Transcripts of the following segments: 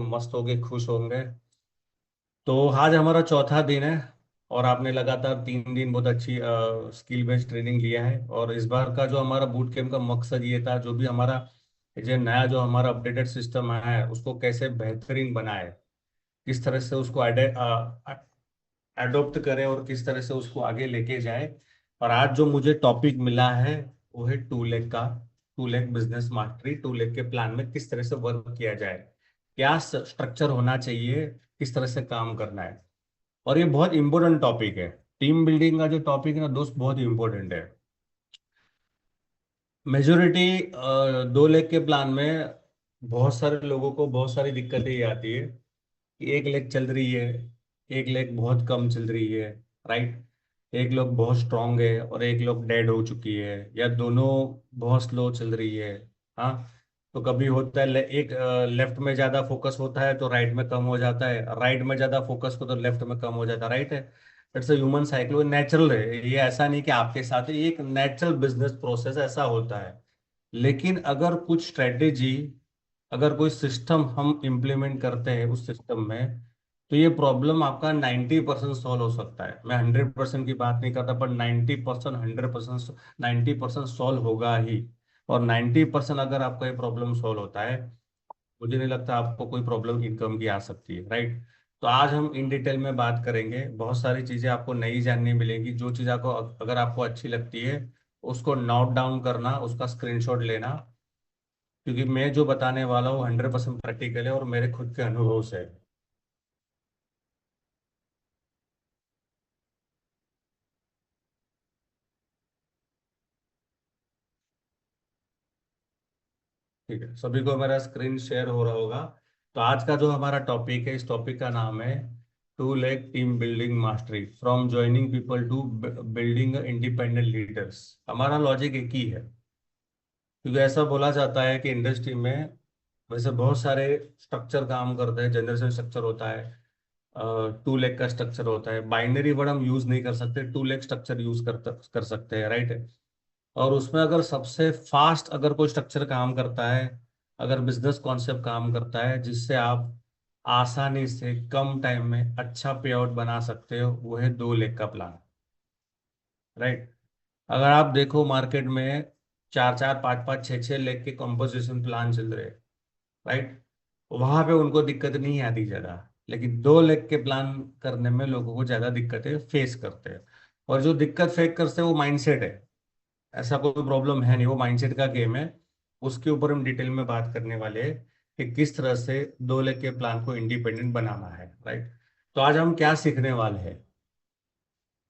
मस्त होंगे, खुश होंगे। तो आज हमारा चौथा दिन है और आपने लगातार 3 दिन बहुत अच्छी स्किल बेस्ड ट्रेनिंग लिया है। और इस बार का जो हमारा बूट कैंप का मकसद ये था, जो भी हमारा जो नया जो हमारा अपडेटेड सिस्टम है उसको कैसे बेहतरीन बनाए, किस तरह से उसको एडोप्ट करें और किस तरह से उसको आगे लेके जाए। और आज जो मुझे टॉपिक मिला है वो है 2 लाख का, 2 लाख बिजनेस मास्टरी। 2 लाख के प्लान में किस तरह से वर्क किया जाए, क्या स्ट्रक्चर होना चाहिए, किस तरह से काम करना है। और ये बहुत इंपॉर्टेंट टॉपिक है। टीम बिल्डिंग का जो टॉपिक है ना दोस्त, बहुत इंपॉर्टेंट है। मेजोरिटी 2 लाख के प्लान में बहुत सारे लोगों को बहुत सारी दिक्कतें ये आती है कि 1 लाख चल रही है, 1 लाख बहुत कम चल रही है, राइट। एक लोग बहुत स्ट्रांग है और एक लोग डेड हो चुकी है, या दोनों बहुत स्लो चल रही है। हाँ, तो कभी होता है एक लेफ्ट में ज्यादा फोकस होता है तो राइट में कम हो जाता है, राइट में ज्यादा फोकस हो तो लेफ्ट में कम हो जाता है, राइट है। It's a human cycle, natural है ये, ऐसा नहीं कि आपके साथ है, ये एक नेचुरल बिजनेस प्रोसेस ऐसा होता है। लेकिन अगर कुछ स्ट्रेटेजी, अगर कोई सिस्टम हम इम्प्लीमेंट करते हैं उस सिस्टम में, तो ये प्रॉब्लम आपका 90% सॉल्व हो सकता है। मैं 100% की बात नहीं करता, पर 90%, 100%, 90% सॉल्व होगा ही। और 90% अगर आपका ये प्रॉब्लम सॉल्व होता है, मुझे नहीं लगता आपको कोई प्रॉब्लम इनकम की आ सकती है, राइट। तो आज हम इन डिटेल में बात करेंगे, बहुत सारी चीजें आपको नई जानने मिलेंगी। जो चीज़ आपको अगर आपको अच्छी लगती है उसको नोट डाउन करना, उसका स्क्रीनशॉट लेना, क्योंकि मैं जो बताने वाला हूँ 100% प्रैक्टिकल है और मेरे खुद के अनुभव से है। ठीक है, सभी को मेरा स्क्रीन शेयर हो रहा होगा। तो आज का जो हमारा टॉपिक है, इस टॉपिक का नाम है 2 lakh team building mastery, from joining people to building independent leaders. हमारा लॉजिक एक ही है, क्योंकि ऐसा बोला जाता है कि इंडस्ट्री में वैसे बहुत सारे स्ट्रक्चर काम करते हैं। जनरेशन स्ट्रक्चर होता है, 2 लाख का स्ट्रक्चर होता है। बाइनरी वर्ड हम यूज नहीं कर सकते, 2 लाख स्ट्रक्चर यूज कर सकते हैं, राइट है। और उसमें अगर सबसे फास्ट अगर कोई स्ट्रक्चर काम करता है, अगर बिजनेस कॉन्सेप्ट काम करता है जिससे आप आसानी से कम टाइम में अच्छा पे आउट बना सकते हो, वो है 2 लाख का प्लान, राइट। अगर आप देखो मार्केट में 4-4, 5-5, 6-6 लाख के कंपोजिशन प्लान चल रहे हैं, राइट। वहां पे उनको दिक्कत नहीं आती ज्यादा, लेकिन 2 लाख के प्लान करने में लोगों को ज्यादा दिक्कतें फेस करते हैं। और जो दिक्कत फेस करते हैं वो माइंडसेट है, ऐसा कोई प्रॉब्लम है नहीं, वो माइंडसेट का गेम है। उसके ऊपर हम डिटेल में बात करने वाले हैं कि किस तरह से 2 लाख के प्लान को इंडिपेंडेंट बनाना है, राइट। तो आज हम क्या सीखने वाले हैं,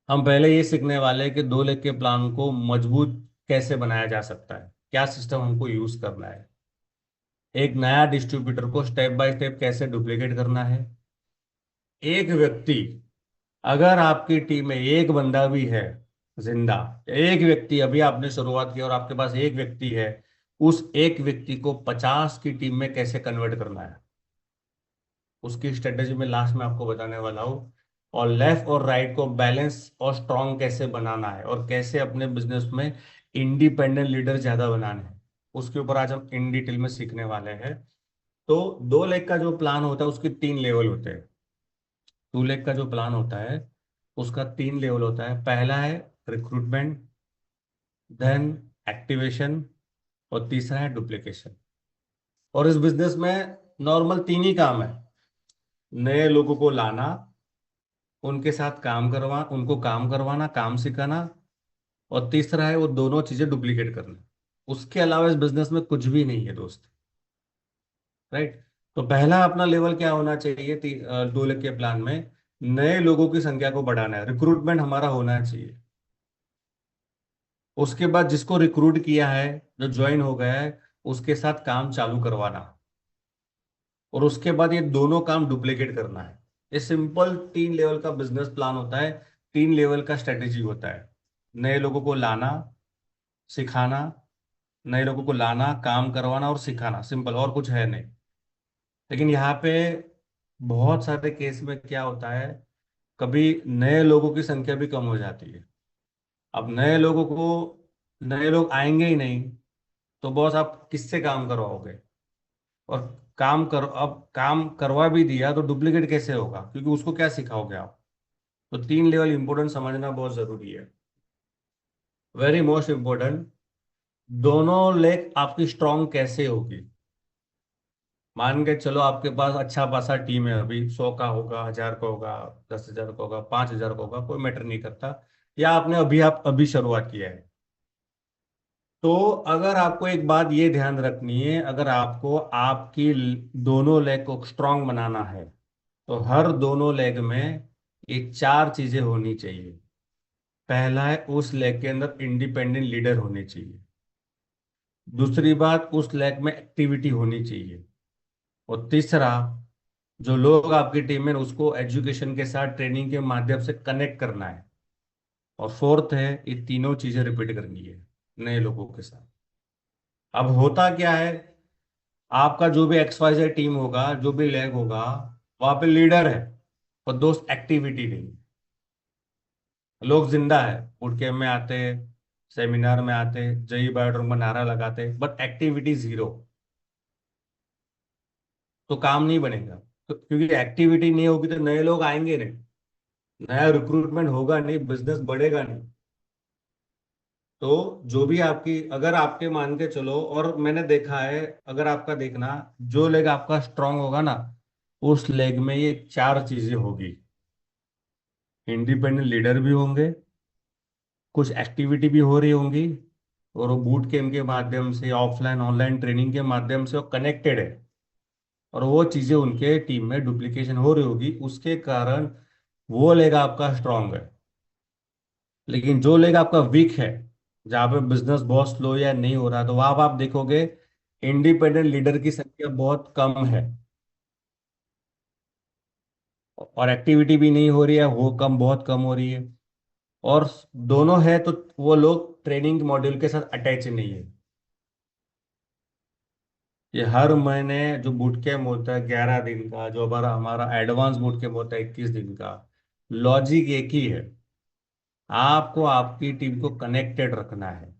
हम पहले ये सीखने वाले हैं कि 2 लाख के प्लान को मजबूत कैसे बनाया जा सकता है, क्या सिस्टम हमको यूज करना है, एक नया डिस्ट्रीब्यूटर को स्टेप बाय स्टेप कैसे डुप्लीकेट करना है। एक व्यक्ति, अगर आपकी टीम में एक बंदा भी है जिंदा, एक व्यक्ति, अभी आपने शुरुआत की और आपके पास एक व्यक्ति है, उस एक व्यक्ति को 50 की टीम में कैसे कन्वर्ट करना है, उसकी स्ट्रेटेजी में लास्ट में आपको बताने वाला हूँ। और लेफ्ट और राइट को बैलेंस और स्ट्रांग कैसे बनाना है, और कैसे अपने बिजनेस में इंडिपेंडेंट लीडर ज्यादा बनाने हैं, उसके ऊपर आज हम इन डिटेल में सीखने वाले हैं। तो 2 लाख का जो प्लान होता है उसके 3 लेवल होते हैं। 2 लाख का जो प्लान होता है उसका 3 लेवल होता है। पहला है रिक्रूटमेंट, देन एक्टिवेशन, और तीसरा है डुप्लीकेशन। और इस बिजनेस में नॉर्मल 3 ही काम है: नए लोगों को लाना, उनके साथ काम करवा उनको काम करवाना, काम सिखाना, और तीसरा है वो दोनों चीजें डुप्लीकेट करना। उसके अलावा इस बिजनेस में कुछ भी नहीं है दोस्त, राइट। तो पहला अपना लेवल क्या होना चाहिए 2 लाख के प्लान में, नए लोगों की संख्या को बढ़ाना है, रिक्रूटमेंट हमारा होना चाहिए। उसके बाद जिसको रिक्रूट किया है, जो ज्वाइन हो गया है, उसके साथ काम चालू करवाना। और उसके बाद ये दोनों काम डुप्लीकेट करना है। ये सिंपल 3 लेवल का बिजनेस प्लान होता है, 3 लेवल का स्ट्रेटेजी होता है। नए लोगों को लाना, सिखाना, नए लोगों को लाना, काम करवाना और सिखाना, सिंपल, और कुछ है नहीं। लेकिन यहाँ पे बहुत सारे केस में क्या होता है, कभी नए लोगों की संख्या भी कम हो जाती है। अब नए लोग आएंगे ही नहीं, तो बॉस आप किससे काम करवाओगे। और अब काम करवा भी दिया तो डुप्लीकेट कैसे होगा, क्योंकि उसको क्या सिखाओगे आप। तो 3 लेवल इंपॉर्टेंट समझना बहुत जरूरी है, वेरी मोस्ट इंपॉर्टेंट। दोनों लेग आपकी स्ट्रांग कैसे होगी। मान के चलो आपके पास अच्छा खासा टीम है, अभी 100 का होगा, 1000 का होगा, 10,000 का होगा, 5,000 का होगा, कोई मैटर नहीं करता। या आप अभी शुरुआत किया है। तो अगर आपको एक बात ये ध्यान रखनी है, अगर आपको आपकी दोनों लेग को स्ट्रांग बनाना है, तो हर दोनों लेग में ये 4 चीजें होनी चाहिए। पहला है, उस लेग के अंदर इंडिपेंडेंट लीडर होने चाहिए। दूसरी बात, उस लेग में एक्टिविटी होनी चाहिए। और तीसरा, जो लोग आपकी टीम में, उसको एजुकेशन के साथ ट्रेनिंग के माध्यम से कनेक्ट करना है। और फोर्थ है, ये तीनों चीजें रिपीट करनी है नए लोगों के साथ। अब होता क्या है, आपका जो भी XYZ टीम होगा, जो भी लेग होगा, वहां पे लीडर है, और दोस्त एक्टिविटी नहीं। लोग जिंदा है, बूट कैंप में आते, सेमिनार में आते, जय बायोड्रोम में नारा लगाते, बट एक्टिविटी जीरो। तो काम नहीं बनेगा। तो क्योंकि एक्टिविटी नहीं होगी तो नए लोग आएंगे नहीं, नया रिक्रूटमेंट होगा नहीं, बिजनेस बढ़ेगा नहीं। तो जो भी आपकी, अगर आपके मान के चलो, और मैंने देखा है, अगर आपका देखना, जो लेग आपका स्ट्रांग होगा ना, उस लेग में ये 4 चीजें होगी। इंडिपेंडेंट लीडर भी होंगे, कुछ एक्टिविटी भी हो रही होंगी, और वो बूट कैम्प के माध्यम से, ऑफलाइन ऑनलाइन ट्रेनिंग के माध्यम से वो कनेक्टेड है, और वो चीजें उनके टीम में डुप्लीकेशन हो रही होगी, उसके कारण वो लेग आपका स्ट्रांग है। लेकिन जो लेग आपका वीक है, जहाँ पे बिजनेस बहुत स्लो या नहीं हो रहा, तो वहां आप देखोगे इंडिपेंडेंट लीडर की संख्या बहुत कम है, और एक्टिविटी भी नहीं हो रही है, वो कम, बहुत कम हो रही है। और दोनों है तो वो लोग ट्रेनिंग मॉड्यूल के साथ अटैच नहीं है। ये हर महीने जो बूट कैम्प होता है 11 दिन का, जो हमारा हमारा एडवांस बूट कैम्प होता है 21 दिन का, लॉजिक एक ही है, आपको आपकी टीम को कनेक्टेड रखना है,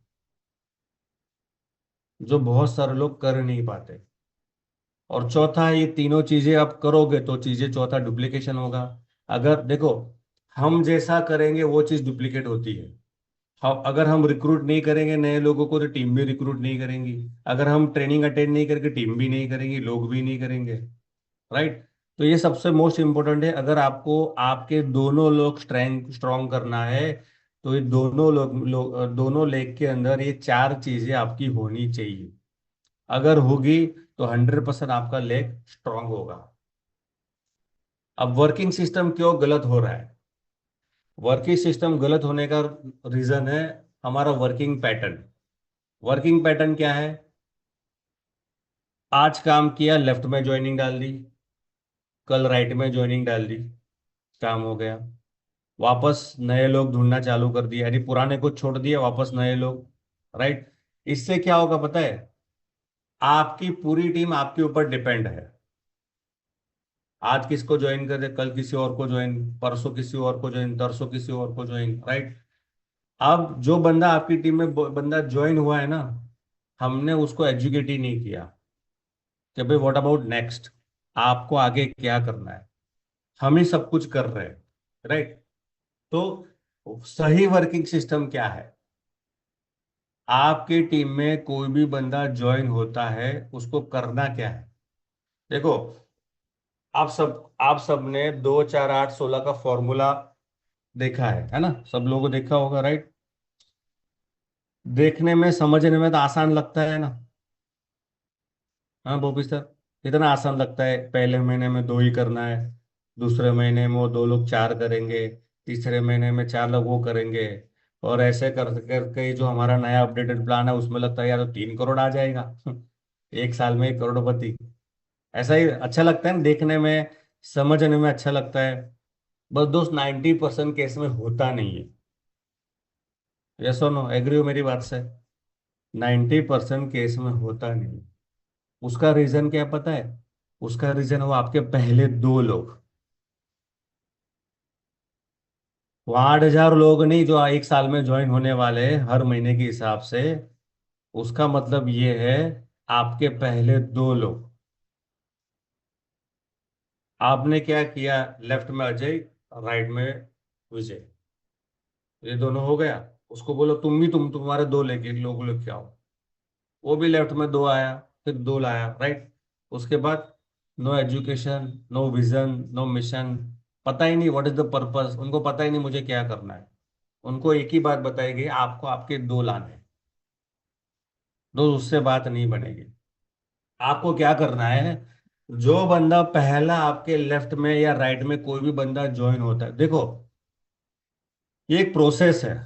जो बहुत सारे लोग कर नहीं पाते। और चौथा, ये तीनों चीजें आप करोगे तो चीजें, चौथा डुप्लीकेशन होगा। अगर देखो, हम जैसा करेंगे वो चीज डुप्लीकेट होती है। हम अगर हम रिक्रूट नहीं करेंगे नए लोगों को, तो टीम भी रिक्रूट नहीं करेंगी। अगर हम ट्रेनिंग अटेंड नहीं करेंगे, टीम भी नहीं करेंगी, लोग भी नहीं करेंगे। राइट। तो ये सबसे मोस्ट इंपॉर्टेंट है, अगर आपको आपके दोनों लोग स्ट्रेंथ स्ट्रॉन्ग करना है, तो ये दोनों लेग के अंदर ये 4 चीजें आपकी होनी चाहिए। अगर होगी तो 100% आपका लेग स्ट्रांग होगा। अब वर्किंग सिस्टम क्यों गलत हो रहा है। वर्किंग सिस्टम गलत होने का रीजन है हमारा वर्किंग पैटर्न। वर्किंग पैटर्न क्या है, आज काम किया, लेफ्ट में ज्वाइनिंग डाल दी, कल राइट में ज्वाइनिंग डाल दी, काम हो गया। वापस नए लोग ढूंढना चालू कर दिया, यानी पुराने को छोड़ दिया, वापस नए लोग। राइट। इससे क्या होगा पता है, आपकी पूरी टीम आपके ऊपर डिपेंड है। आज किसको ज्वाइन कर दे, कल किसी और को ज्वाइन, परसों किसी और को ज्वाइन, तरसों किसी और को ज्वाइन। राइट। अब जो बंदा आपकी टीम में बंदा ज्वाइन हुआ है ना, हमने उसको एजुकेट ही नहीं किया कि भाई व्हाट अबाउट नेक्स्ट, आपको आगे क्या करना है। हम ही सब कुछ कर रहे हैं। राइट। तो सही वर्किंग सिस्टम क्या है, आपकी टीम में कोई भी बंदा ज्वाइन होता है, उसको करना क्या है। देखो, आप सब ने 2 4 8 16 का फॉर्मूला देखा है ना, सब लोगों को देखा होगा। राइट। देखने में समझने में तो आसान लगता है ना। हाँ बोपी सर, इतना आसान लगता है, पहले महीने में 2 ही करना है, दूसरे महीने में वो 2 लोग 4 करेंगे, तीसरे महीने में 4 लोग वो करेंगे। और ऐसे कर करके जो हमारा नया अपडेटेड प्लान है, उसमें लगता है यार तो 3 करोड़ आ जाएगा। एक साल में 1 करोड़पति। ऐसा ही अच्छा लगता है ना देखने में, समझने में अच्छा लगता है। बस दोस्त 90% केस में होता नहीं है। यस और नो, एग्री हो मेरी बात से। 90% केस में होता नहीं। उसका रीजन क्या पता है, उसका रीजन वो आपके पहले 2 लोग। वो 8,000 लोग नहीं जो एक साल में ज्वाइन होने वाले हैं हर महीने के हिसाब से। उसका मतलब ये है, आपके पहले 2 लोग। आपने क्या किया, लेफ्ट में अजय, राइट में विजय, ये दोनों हो गया। उसको बोलो तुम भी, तुम्हारे दो लेके लोग लेके आओ। वो भी लेफ्ट में दो आया, फिर दो लाया, राइट। उसके बाद no education, no vision, no mission, पता ही नहीं व्हाट इज द पर्पस, उनको पता ही नहीं मुझे क्या करना है। उनको एक ही बात बताई गई, आपको आपके दो लाने हैं। दो, उससे बात नहीं बनेगी। आपको क्या करना है, जो बंदा पहला आपके लेफ्ट में या राइट में कोई भी बंदा ज्वाइन होता है, देखो ये एक प्रोसेस है।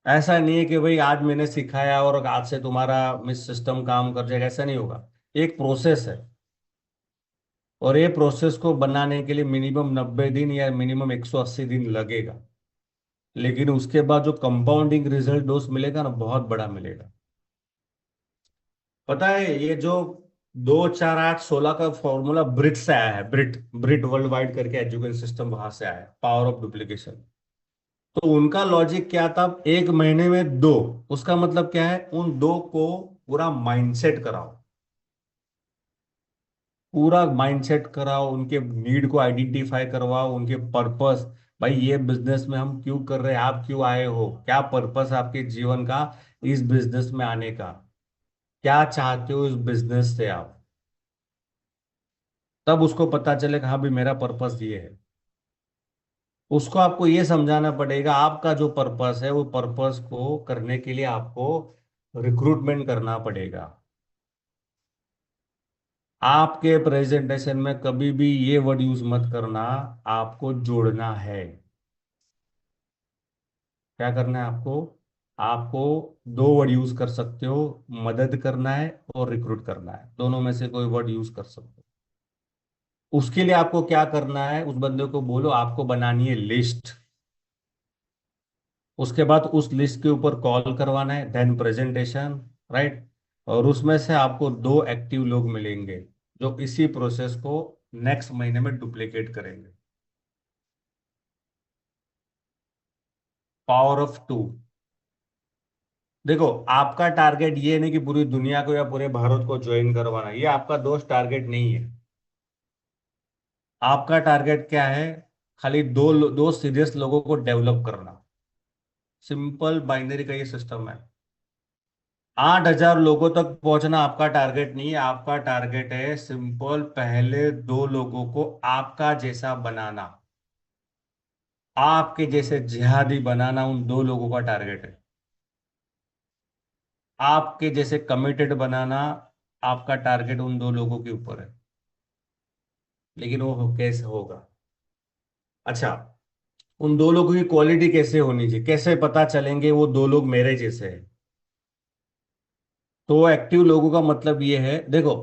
ऐसा नहीं है कि भाई आज मैंने सिखाया और आज से तुम्हारा मिस सिस्टम काम कर जाएगा, ऐसा नहीं होगा। एक प्रोसेस है, और ये प्रोसेस को बनाने के लिए मिनिमम 90 दिन या मिनिमम 180 दिन लगेगा। लेकिन उसके बाद जो कंपाउंडिंग रिजल्ट डोज मिलेगा ना, बहुत बड़ा मिलेगा। पता है ये जो 2 4 8 16 का फॉर्मूला ब्रिट से आया है, ब्रिट, ब्रिट वर्ल्ड वाइड करके एजुकेशन सिस्टम वहां से आया है, पावर ऑफ डुप्लीकेशन। तो उनका लॉजिक क्या था, एक महीने में दो, उसका मतलब क्या है, उन दो को पूरा माइंडसेट कराओ, पूरा माइंडसेट कराओ, उनके नीड को आइडेंटिफाई करवाओ, उनके पर्पस। भाई ये बिजनेस में हम क्यों कर रहे हैं, आप क्यों आए हो, क्या पर्पस आपके जीवन का इस बिजनेस में आने का, क्या चाहते हो इस बिजनेस से आप। तब उसको पता चलेगा हाँ भी मेरा पर्पस ये है। उसको आपको ये समझाना पड़ेगा, आपका जो पर्पस है वो पर्पस को करने के लिए आपको रिक्रूटमेंट करना पड़ेगा। आपके प्रेजेंटेशन में कभी भी ये वर्ड यूज मत करना, आपको जोड़ना है। क्या करना है आपको, आपको दो वर्ड यूज कर सकते हो, मदद करना है और रिक्रूट करना है, दोनों में से कोई वर्ड यूज कर सकते हो। उसके लिए आपको क्या करना है, उस बंदे को बोलो आपको बनानी है लिस्ट। उसके बाद उस लिस्ट के ऊपर कॉल करवाना है, देन प्रेजेंटेशन, राइट। और उसमें से आपको दो एक्टिव लोग मिलेंगे जो इसी प्रोसेस को नेक्स्ट महीने में डुप्लीकेट करेंगे। Power of two. देखो आपका टारगेट ये नहीं कि पूरी दुनिया को या पूरे भारत को ज्वाइन करवाना, ये आपका दोस्त टारगेट नहीं है। आपका टारगेट क्या है, खाली दो सीरियस लोगों को डेवलप करना। सिंपल बाइनरी का ये सिस्टम है। 8,000 लोगों तक पहुंचना आपका टारगेट नहीं है, आपका टारगेट है सिंपल पहले दो लोगों को आपका जैसा बनाना, आपके जैसे जिहादी बनाना, उन दो लोगों का टारगेट है। आपके जैसे कमिटेड बनाना, आपका टारगेट उन दो लोगों के ऊपर है। लेकिन वो कैसे होगा, अच्छा, उन दो लोगों की क्वालिटी कैसे होनी चाहिए, कैसे पता चलेंगे वो दो लोग मेरे जैसे हैं। तो एक्टिव लोगों का मतलब ये है, देखो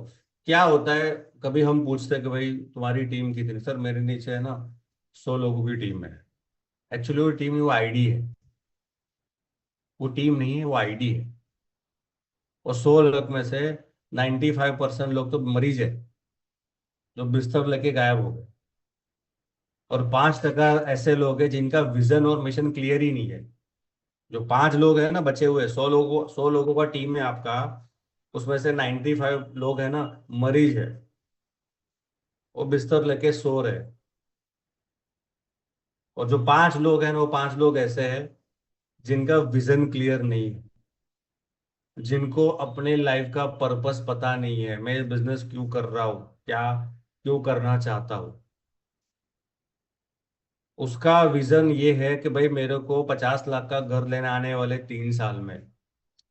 क्या होता है, कभी हम पूछते हैं कि भाई तुम्हारी टीम कितनी, सर मेरे नीचे है ना 100 लोगों की टीम है। एक्चुअली वो टीम, वो आईडी है, वो टीम नहीं है, वो आईडी है। और 100 लोग में से 95% लोग तो मरीज है, जो बिस्तर लेके गायब हो गए। और 5% ऐसे लोग हैं जिनका विजन और मिशन क्लियर ही नहीं है। जो 5 लोग हैं ना बचे हुए, 100 लोगों का टीम है आपका, उसमें से 95 लोग हैं ना मरीज है, वो बिस्तर लेके सो रहे हैं। और जो 5 लोग हैं ना, वो 5 लोग ऐसे हैं जिनका विजन क्लियर नहीं है, जिनको अपने लाइफ का पर्पस पता नहीं है, मैं बिजनेस क्यों कर रहा हूँ, क्या क्यों करना चाहता हूँ। उसका विजन ये है कि भाई मेरे को 50 लाख का घर लेने आने वाले 3 साल में।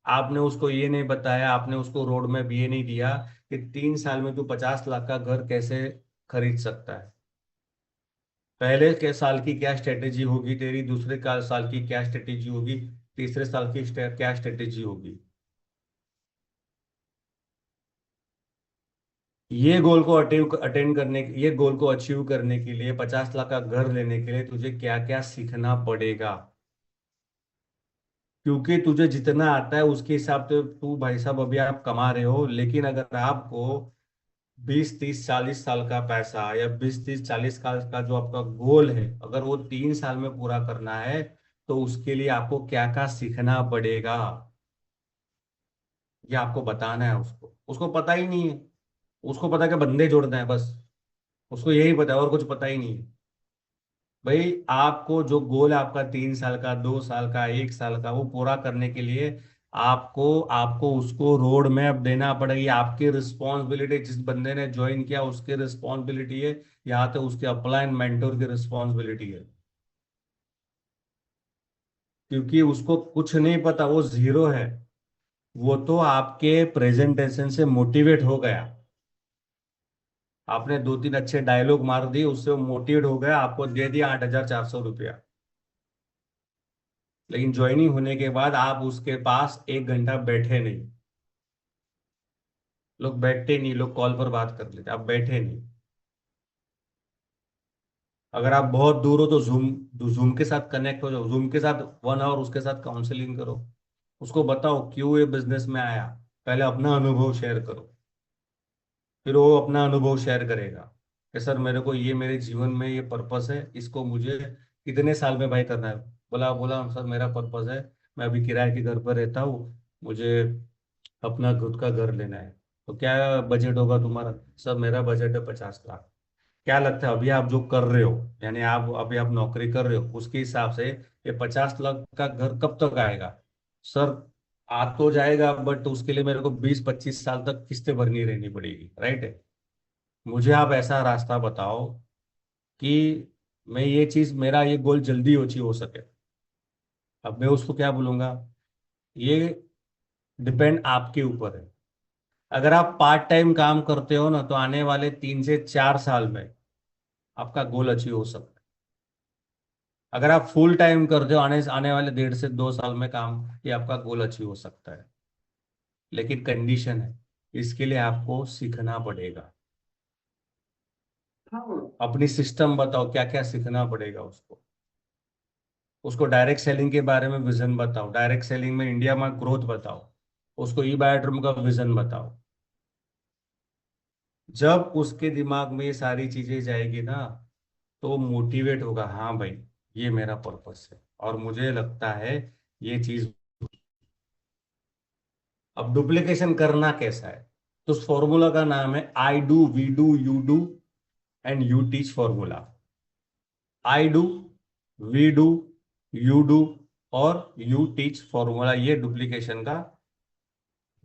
आपने उसको ये नहीं बताया, आपने उसको रोड मैप ये नहीं दिया कि 3 साल में तू 50 लाख का घर कैसे खरीद सकता है। पहले के साल की क्या स्ट्रेटेजी होगी तेरी, दूसरे का साल की क्या स्ट्रेटेजी होगी, तीसरे साल की क्या स्ट्रेटेजी होगी। ये गोल को अटेंड करने, ये गोल को अचीव करने के लिए, 50 लाख का घर लेने के लिए तुझे क्या क्या सीखना पड़ेगा। क्योंकि तुझे जितना आता है उसके हिसाब से तू भाई साहब अभी आप कमा रहे हो, लेकिन अगर आपको 20 30 40 साल का पैसा या 20 30 40 साल का जो आपका गोल है, अगर वो 3 साल में पूरा करना है, तो उसके लिए आपको क्या क्या सीखना पड़ेगा, ये आपको बताना है। उसको उसको पता ही नहीं है। उसको पता है कि बंदे जोड़ना है बस। उसको यही पता है और कुछ पता ही नहीं है। भाई आपको जो गोल है आपका 3 साल का, 2 साल का, 1 साल का, वो पूरा करने के लिए आपको आपको उसको रोड मैप देना पड़ेगी। आपकी रिस्पॉन्सिबिलिटी, जिस बंदे ने ज्वाइन किया उसकी रिस्पॉन्सिबिलिटी है, यहाँ तो उसके अपलाइन मेंटोर की रिस्पॉन्सिबिलिटी है। क्योंकि उसको कुछ नहीं पता, वो जीरो है। वो तो आपके प्रेजेंटेशन से मोटिवेट हो गया, आपने 2-3 अच्छे डायलॉग मार दिए, उससे वो मोटिवेट हो गया, आपको दे दिया 8,400 रुपया। लेकिन ज्वाइनिंग होने के बाद आप उसके पास 1 घंटा बैठे नहीं। लोग बैठते नहीं, लोग कॉल पर बात कर लेते, आप बैठे नहीं। अगर आप बहुत दूर हो तो जूम के साथ कनेक्ट हो जाओ, जूम के साथ 1 आवर उसके साथ काउंसलिंग करो। उसको बताओ क्यों ये बिजनेस में आया, पहले अपना अनुभव शेयर करो। फिर वो अपना अनुभव शेयर करेगा कि सर मेरे को ये, मेरे जीवन में ये पर्पस है, इसको मुझे कितने साल में भाई करना है। बोला बोला सर मेरा पर्पस है, मैं अभी किराए के घर पर रहता हूँ, मुझे अपना खुद का घर लेना है। तो क्या बजट होगा तुम्हारा? सर मेरा बजट है 50 लाख। क्या लगता है अभी आप जो कर रहे हो, यानी आप अभी आप नौकरी कर रहे हो, उसके हिसाब से ये 50 लाख का घर कब तक आएगा? सर आ तो जाएगा, बट उसके लिए मेरे को 20-25 साल तक किस्तें भरनी रहनी पड़ेगी, राइट है। मुझे आप ऐसा रास्ता बताओ कि मैं ये चीज, मेरा ये गोल जल्दी अचीव हो सके। अब मैं उसको क्या बोलूंगा? ये डिपेंड आपके ऊपर है। अगर आप पार्ट टाइम काम करते हो ना, तो आने वाले 3 से 4 साल में आपका गोल अचीव हो सकता है। अगर आप फुल टाइम करते हो, आने आने वाले 1.5 से 2 साल में काम, ये आपका गोल अचीव हो सकता है। लेकिन कंडीशन है, इसके लिए आपको सीखना पड़ेगा। अपनी सिस्टम बताओ, क्या क्या सीखना पड़ेगा उसको। उसको डायरेक्ट सेलिंग के बारे में विजन बताओ, डायरेक्ट सेलिंग में इंडिया में ग्रोथ बताओ, उसको ई बायोट्रम का विजन बताओ। जब उसके दिमाग में ये सारी चीजें जाएगी ना, तो वो मोटिवेट होगा, हाँ भाई ये मेरा पर्पस है और मुझे लगता है ये चीज। अब डुप्लीकेशन करना कैसा है? तो उस फॉर्मूला का नाम है I do, we do, you do and you teach formula. I do, we do, you do और यू टीच फॉर्मूला, ये डुप्लीकेशन का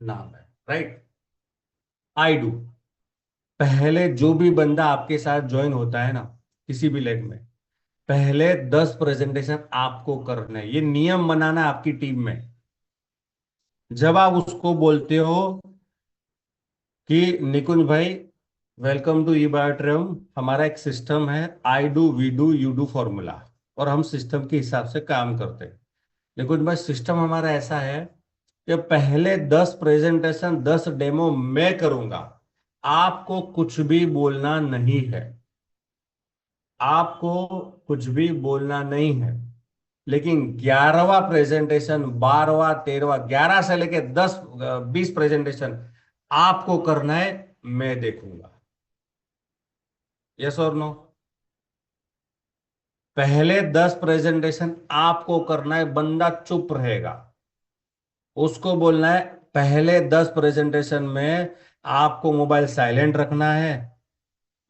नाम है, राइट। आई डू, पहले जो भी बंदा आपके साथ ज्वाइन होता है ना, किसी भी लेग में, पहले 10 प्रेजेंटेशन आपको करना है। ये नियम बनाना है आपकी टीम में। जब आप उसको बोलते हो कि निकुंज भाई वेलकम टू ई बायोट्रियम, हमारा एक सिस्टम है I do, we do, you do formula, और हम सिस्टम के हिसाब से काम करते हैं। निकुंज भाई सिस्टम हमारा ऐसा है कि पहले 10 प्रेजेंटेशन, 10 डेमो मैं करूंगा, आपको कुछ भी बोलना नहीं है, आपको कुछ भी बोलना नहीं है। लेकिन 11वां प्रेजेंटेशन, 12वां, 13वां, 11 से लेके 10, 20 प्रेजेंटेशन आपको करना है, मैं देखूंगा। यस और नो? पहले 10 प्रेजेंटेशन आपको करना है, बंदा चुप रहेगा। उसको बोलना है पहले 10 प्रेजेंटेशन में आपको मोबाइल साइलेंट रखना है,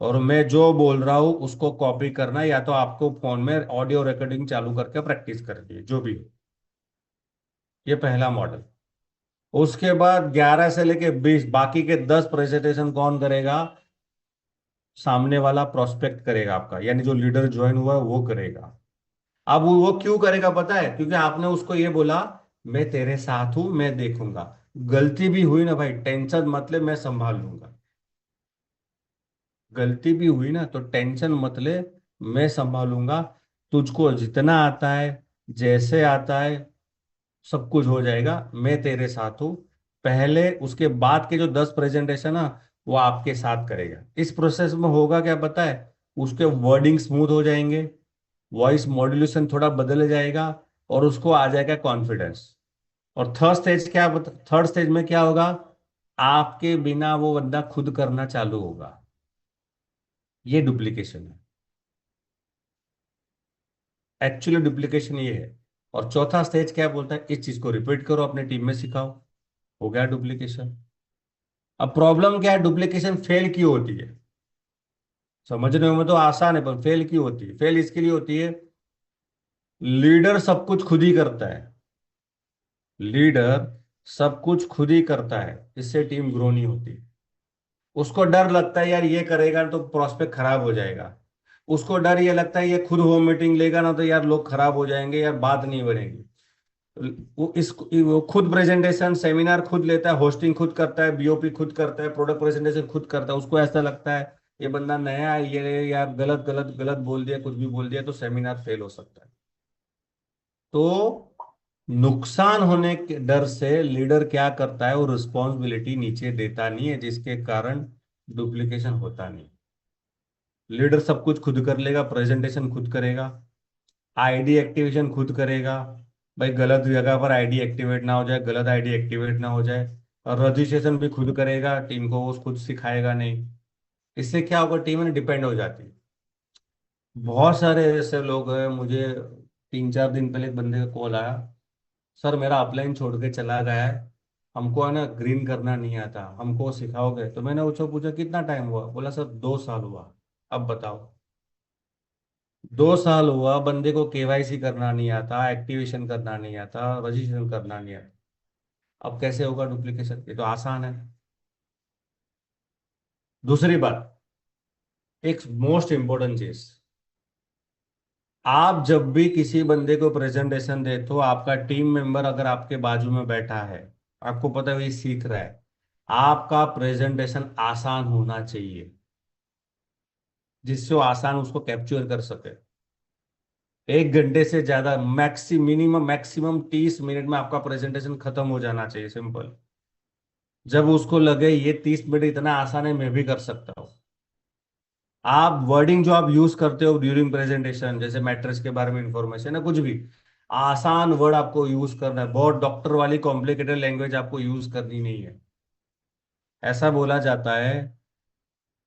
और मैं जो बोल रहा हूं उसको कॉपी करना है, या तो आपको फोन में ऑडियो रिकॉर्डिंग चालू करके प्रैक्टिस करनी है, जो भी हो। ये पहला मॉडल। उसके बाद 11 से लेके 20, बाकी के 10 प्रेजेंटेशन कौन करेगा? सामने वाला प्रोस्पेक्ट करेगा आपका, यानी जो लीडर ज्वाइन हुआ है वो करेगा। अब वो क्यों करेगा पता है? क्योंकि आपने उसको ये बोला मैं तेरे साथ हूं, मैं देखूंगा। गलती भी हुई ना भाई, टेंशन मत ले, मैं संभाल लूंगा। गलती भी हुई ना तो टेंशन मत ले, मैं संभालूंगा। तुझको जितना आता है, जैसे आता है, सब कुछ हो जाएगा, मैं तेरे साथ हूं। पहले उसके बाद के जो 10 प्रेजेंटेशन ना, वो आपके साथ करेगा। इस प्रोसेस में होगा क्या पता है? उसके वर्डिंग स्मूथ हो जाएंगे, वॉइस मॉड्यूलेशन थोड़ा बदल जाएगा, और उसको आ जाएगा कॉन्फिडेंस। और थर्ड स्टेज में क्या होगा? आपके बिना वो बंदा खुद करना चालू होगा। ये डुप्लीकेशन है, एक्चुअली डुप्लीकेशन ये है। और चौथा स्टेज क्या बोलता है? इस चीज को रिपीट करो, अपने टीम में सिखाओ। हो गया डुप्लीकेशन। अब प्रॉब्लम क्या है, डुप्लीकेशन फेल क्यों होती है? समझने में तो आसान है, पर फेल क्यों होती है? फेल इसके लिए होती है, लीडर सब कुछ खुद ही करता है। लीडर सब कुछ खुद ही करता है, इससे टीम ग्रो नहीं होती। उसको डर लगता है यार ये करेगा तो प्रोस्पेक्ट खराब हो जाएगा। उसको डर ये लगता है ये खुद होम मीटिंग लेगा ना तो यार लोग खराब हो जाएंगे, यार बात नहीं बनेगी। वो खुद प्रेजेंटेशन सेमिनार खुद लेता है, होस्टिंग खुद करता है, बीओपी खुद करता है, प्रोडक्ट प्रेजेंटेशन खुद करता है। उसको ऐसा लगता है ये बंदा नया है, ये यार गलत गलत गलत बोल दिया, कुछ भी बोल दिया तो सेमिनार फेल हो सकता है। तो नुकसान होने के डर से लीडर क्या करता है, वो रिस्पॉन्सिबिलिटी नीचे देता नहीं है, जिसके कारण डुप्लीकेशन होता नहीं। लीडर सब कुछ खुद कर लेगा, प्रेजेंटेशन खुद करेगा, आईडी एक्टिवेशन खुद करेगा। भाई गलत जगह पर आईडी एक्टिवेट ना हो जाए, गलत आईडी एक्टिवेट ना हो जाए। और रजिस्ट्रेशन भी खुद करेगा, टीम को वो खुद सिखाएगा नहीं। इससे क्या होगा, टीम में डिपेंड हो जाती है। बहुत सारे ऐसे लोग हैं, मुझे 3 4 दिन पहले एक बंदे का कॉल आया, सर मेरा अपलाइन छोड़ के चला गया है, हमको है ना ग्रीन करना नहीं आता, हमको सिखाओगे? तो मैंने उससे पूछा कितना टाइम हुआ, बोला सर 2 साल हुआ। अब बताओ, 2 साल हुआ बंदे को केवाईसी करना नहीं आता, एक्टिवेशन करना नहीं आता, रजिस्ट्रेशन करना नहीं आता। अब कैसे होगा डुप्लीकेशन? ये तो आसान है। दूसरी बात, एक मोस्ट इंपॉर्टेंट चीज, आप जब भी किसी बंदे को प्रेजेंटेशन दे तो आपका टीम मेंबर अगर आपके बाजू में बैठा है, आपको पता है ये सीख रहा है, आपका प्रेजेंटेशन आसान होना चाहिए, जिससे वो आसान उसको कैप्चर कर सके। 1 घंटे से ज्यादा मैक्सिमम 30 मिनट में आपका प्रेजेंटेशन खत्म हो जाना चाहिए, सिंपल। जब उसको लगे ये 30 मिनट इतना आसान है, मैं भी कर सकता हूँ। आप वर्डिंग जो आप यूज करते हो ड्यूरिंग प्रेजेंटेशन, जैसे मैट्रिक्स के बारे में इंफॉर्मेशन है, कुछ भी आसान वर्ड आपको यूज करना है, बहुत डॉक्टर वाली कॉम्प्लिकेटेड लैंग्वेज आपको यूज करनी नहीं है। ऐसा बोला जाता है,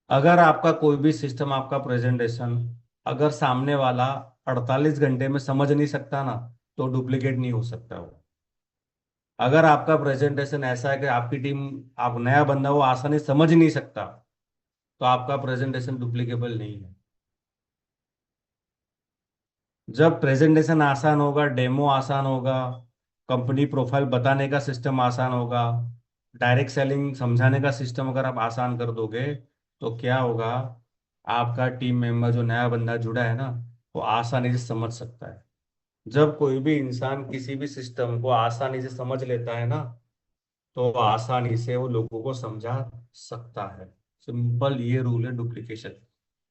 अगर आपका कोई भी सिस्टम, आपका प्रेजेंटेशन अगर सामने वाला 48 घंटे में समझ नहीं सकता ना, तो डुप्लीकेट नहीं हो सकता वो। अगर आपका प्रेजेंटेशन ऐसा है कि आपकी टीम, आप नया बंदा वो आसानी से समझ नहीं सकता, तो आपका प्रेजेंटेशन डुप्लीकेबल नहीं है। जब प्रेजेंटेशन आसान होगा, डेमो आसान होगा, कंपनी प्रोफाइल बताने का सिस्टम आसान होगा, डायरेक्ट सेलिंग समझाने का सिस्टम अगर आप आसान कर दोगे, तो क्या होगा, आपका टीम मेंबर जो नया बंदा जुड़ा है ना, वो आसानी से समझ सकता है। जब कोई भी इंसान किसी भी सिस्टम को आसानी से समझ लेता है ना, तो वो आसानी से वो लोगों को समझा सकता है। सिंपल ये रूल है डुप्लीकेशन।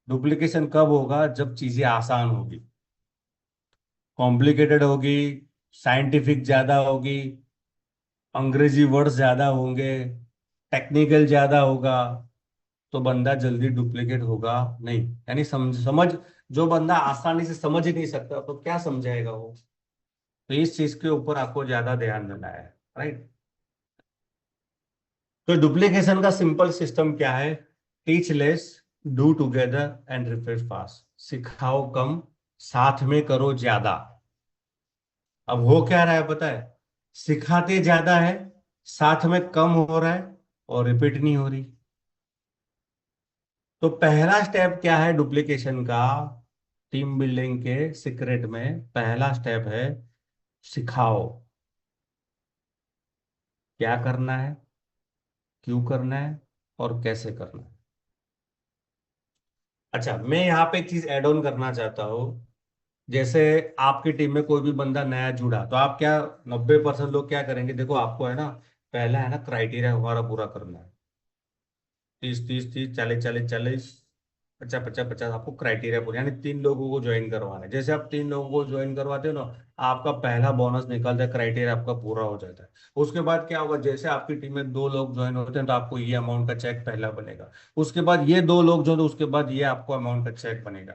डुप्लीकेशन कब होगा? जब चीजें आसान होगी, कॉम्प्लिकेटेड होगी, साइंटिफिक ज्यादा होगी, अंग्रेजी वर्ड्स ज्यादा होंगे, टेक्निकल ज्यादा होगा, तो बंदा जल्दी डुप्लीकेट होगा नहीं। यानी समझ जो बंदा आसानी से समझ ही नहीं सकता तो क्या समझाएगा वो? तो इस चीज के ऊपर आपको ज्यादा ध्यान देना है, राइट। तो डुप्लीकेशन का सिंपल सिस्टम क्या है? Teach less, do together and refresh fast. सिखाओ कम, साथ में करो ज्यादा। अब हो क्या रहा है पता है, सिखाते ज्यादा है, साथ में कम हो रहा है, और रिपीट नहीं हो रही। तो पहला स्टेप क्या है डुप्लीकेशन का? टीम बिल्डिंग के सीक्रेट में पहला स्टेप है, सिखाओ। क्या करना है, क्यों करना है, और कैसे करना है। अच्छा, मैं यहाँ पे एक चीज ऐड ऑन करना चाहता हूँ। जैसे आपकी टीम में कोई भी बंदा नया जुड़ा, तो आप क्या, 90% लोग क्या करेंगे, देखो आपको है ना, पहला है ना क्राइटेरिया हमारा पूरा करना है। 30 30 30, 40 40 40, 50 50 50, आपको क्राइटेरिया पूरा, यानी 3 लोगों को ज्वाइन करवाना है। जैसे आप 3 लोगों को ज्वाइन करवाते हो ना, आपका पहला बोनस निकलता है, क्राइटेरिया आपका पूरा हो जाता है। उसके बाद क्या होगा, जैसे आपकी टीम में 2 लोग ज्वाइन होते हैं तो आपको ये अमाउंट का चेक पहला बनेगा। उसके बाद ये 2 लोग जो, तो उसके बाद ये आपको अमाउंट का चेक बनेगा।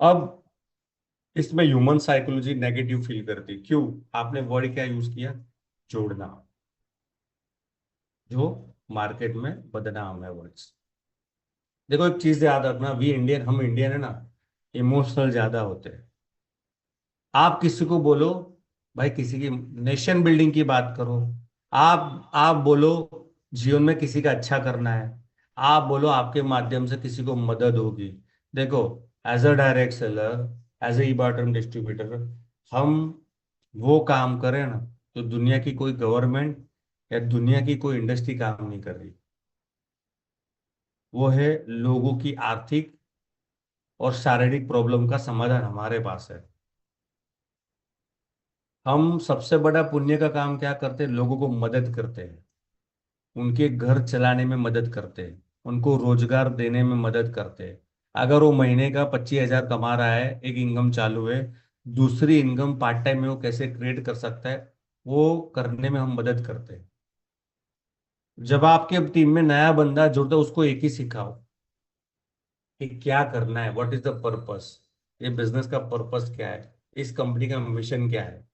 अब इसमें ह्यूमन साइकोलॉजी नेगेटिव फील करती है। क्यों? आपने वर्ड क्या यूज किया? जोड़ना, जो मार्केट में बदनाम है वर्ड्स। देखो एक चीज याद रखना, वी इंडियन, हम इंडियन है ना, इमोशनल ज्यादा होते हैं। आप किसी को बोलो, भाई किसी की नेशन बिल्डिंग की बात करो, आप बोलो जीवन में किसी का अच्छा करना है, आप बोलो आपके माध्यम से किसी को मदद होगी, देखो, as a direct seller, as a e bottom distributor, हम वो काम करें ना तो दुनिया की कोई गवर्नमेंट या दुनिया की कोई इंडस्ट्री काम नहीं कर रही। वो है लोगों की आर्थिक और शारीरिक प्रॉब्लम का समाधान हमारे पास है। हम सबसे बड़ा पुण्य का काम क्या करते हैं? लोगों को मदद करते हैं, उनके घर चलाने में मदद करते हैं, उनको रोजगार देने में मदद करते हैं। अगर वो महीने का 25,000 कमा रहा है, एक इनकम चालू है, दूसरी इनकम पार्ट टाइम में वो कैसे क्रिएट कर सकता है, वो करने में हम मदद करते हैं। जब आपके टीम में नया बंदा जुड़ता है, उसको एक ही सिखाओ कि क्या करना है, व्हाट इज द पर्पस, ये बिजनेस का पर्पस क्या है, इस कंपनी का मिशन क्या है।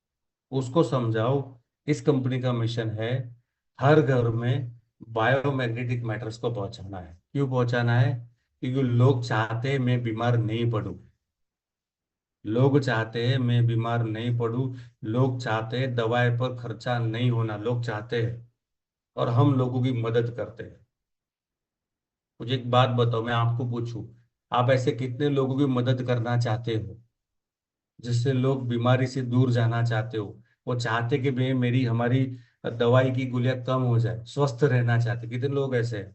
उसको समझाओ, इस कंपनी का मिशन है हर घर में बायोमैग्नेटिक मैटर्स को पहुंचाना है। क्यों पहुंचाना है? क्योंकि लोग चाहते हैं मैं बीमार नहीं पड़ूं, लोग चाहते हैं मैं बीमार नहीं पड़ूं, लोग चाहते हैं दवाई पर खर्चा नहीं होना, लोग चाहते हैं। और हम लोगों की मदद करते हैं। मुझे एक बात बताओ, मैं आपको पूछूं, आप ऐसे कितने लोगों की मदद करना चाहते हो जिससे लोग बीमारी से दूर जाना चाहते हो? वो चाहते कि भाई मेरी हमारी दवाई की गोलियां कम हो जाए, स्वस्थ रहना चाहते। कितने लोग ऐसे हैं?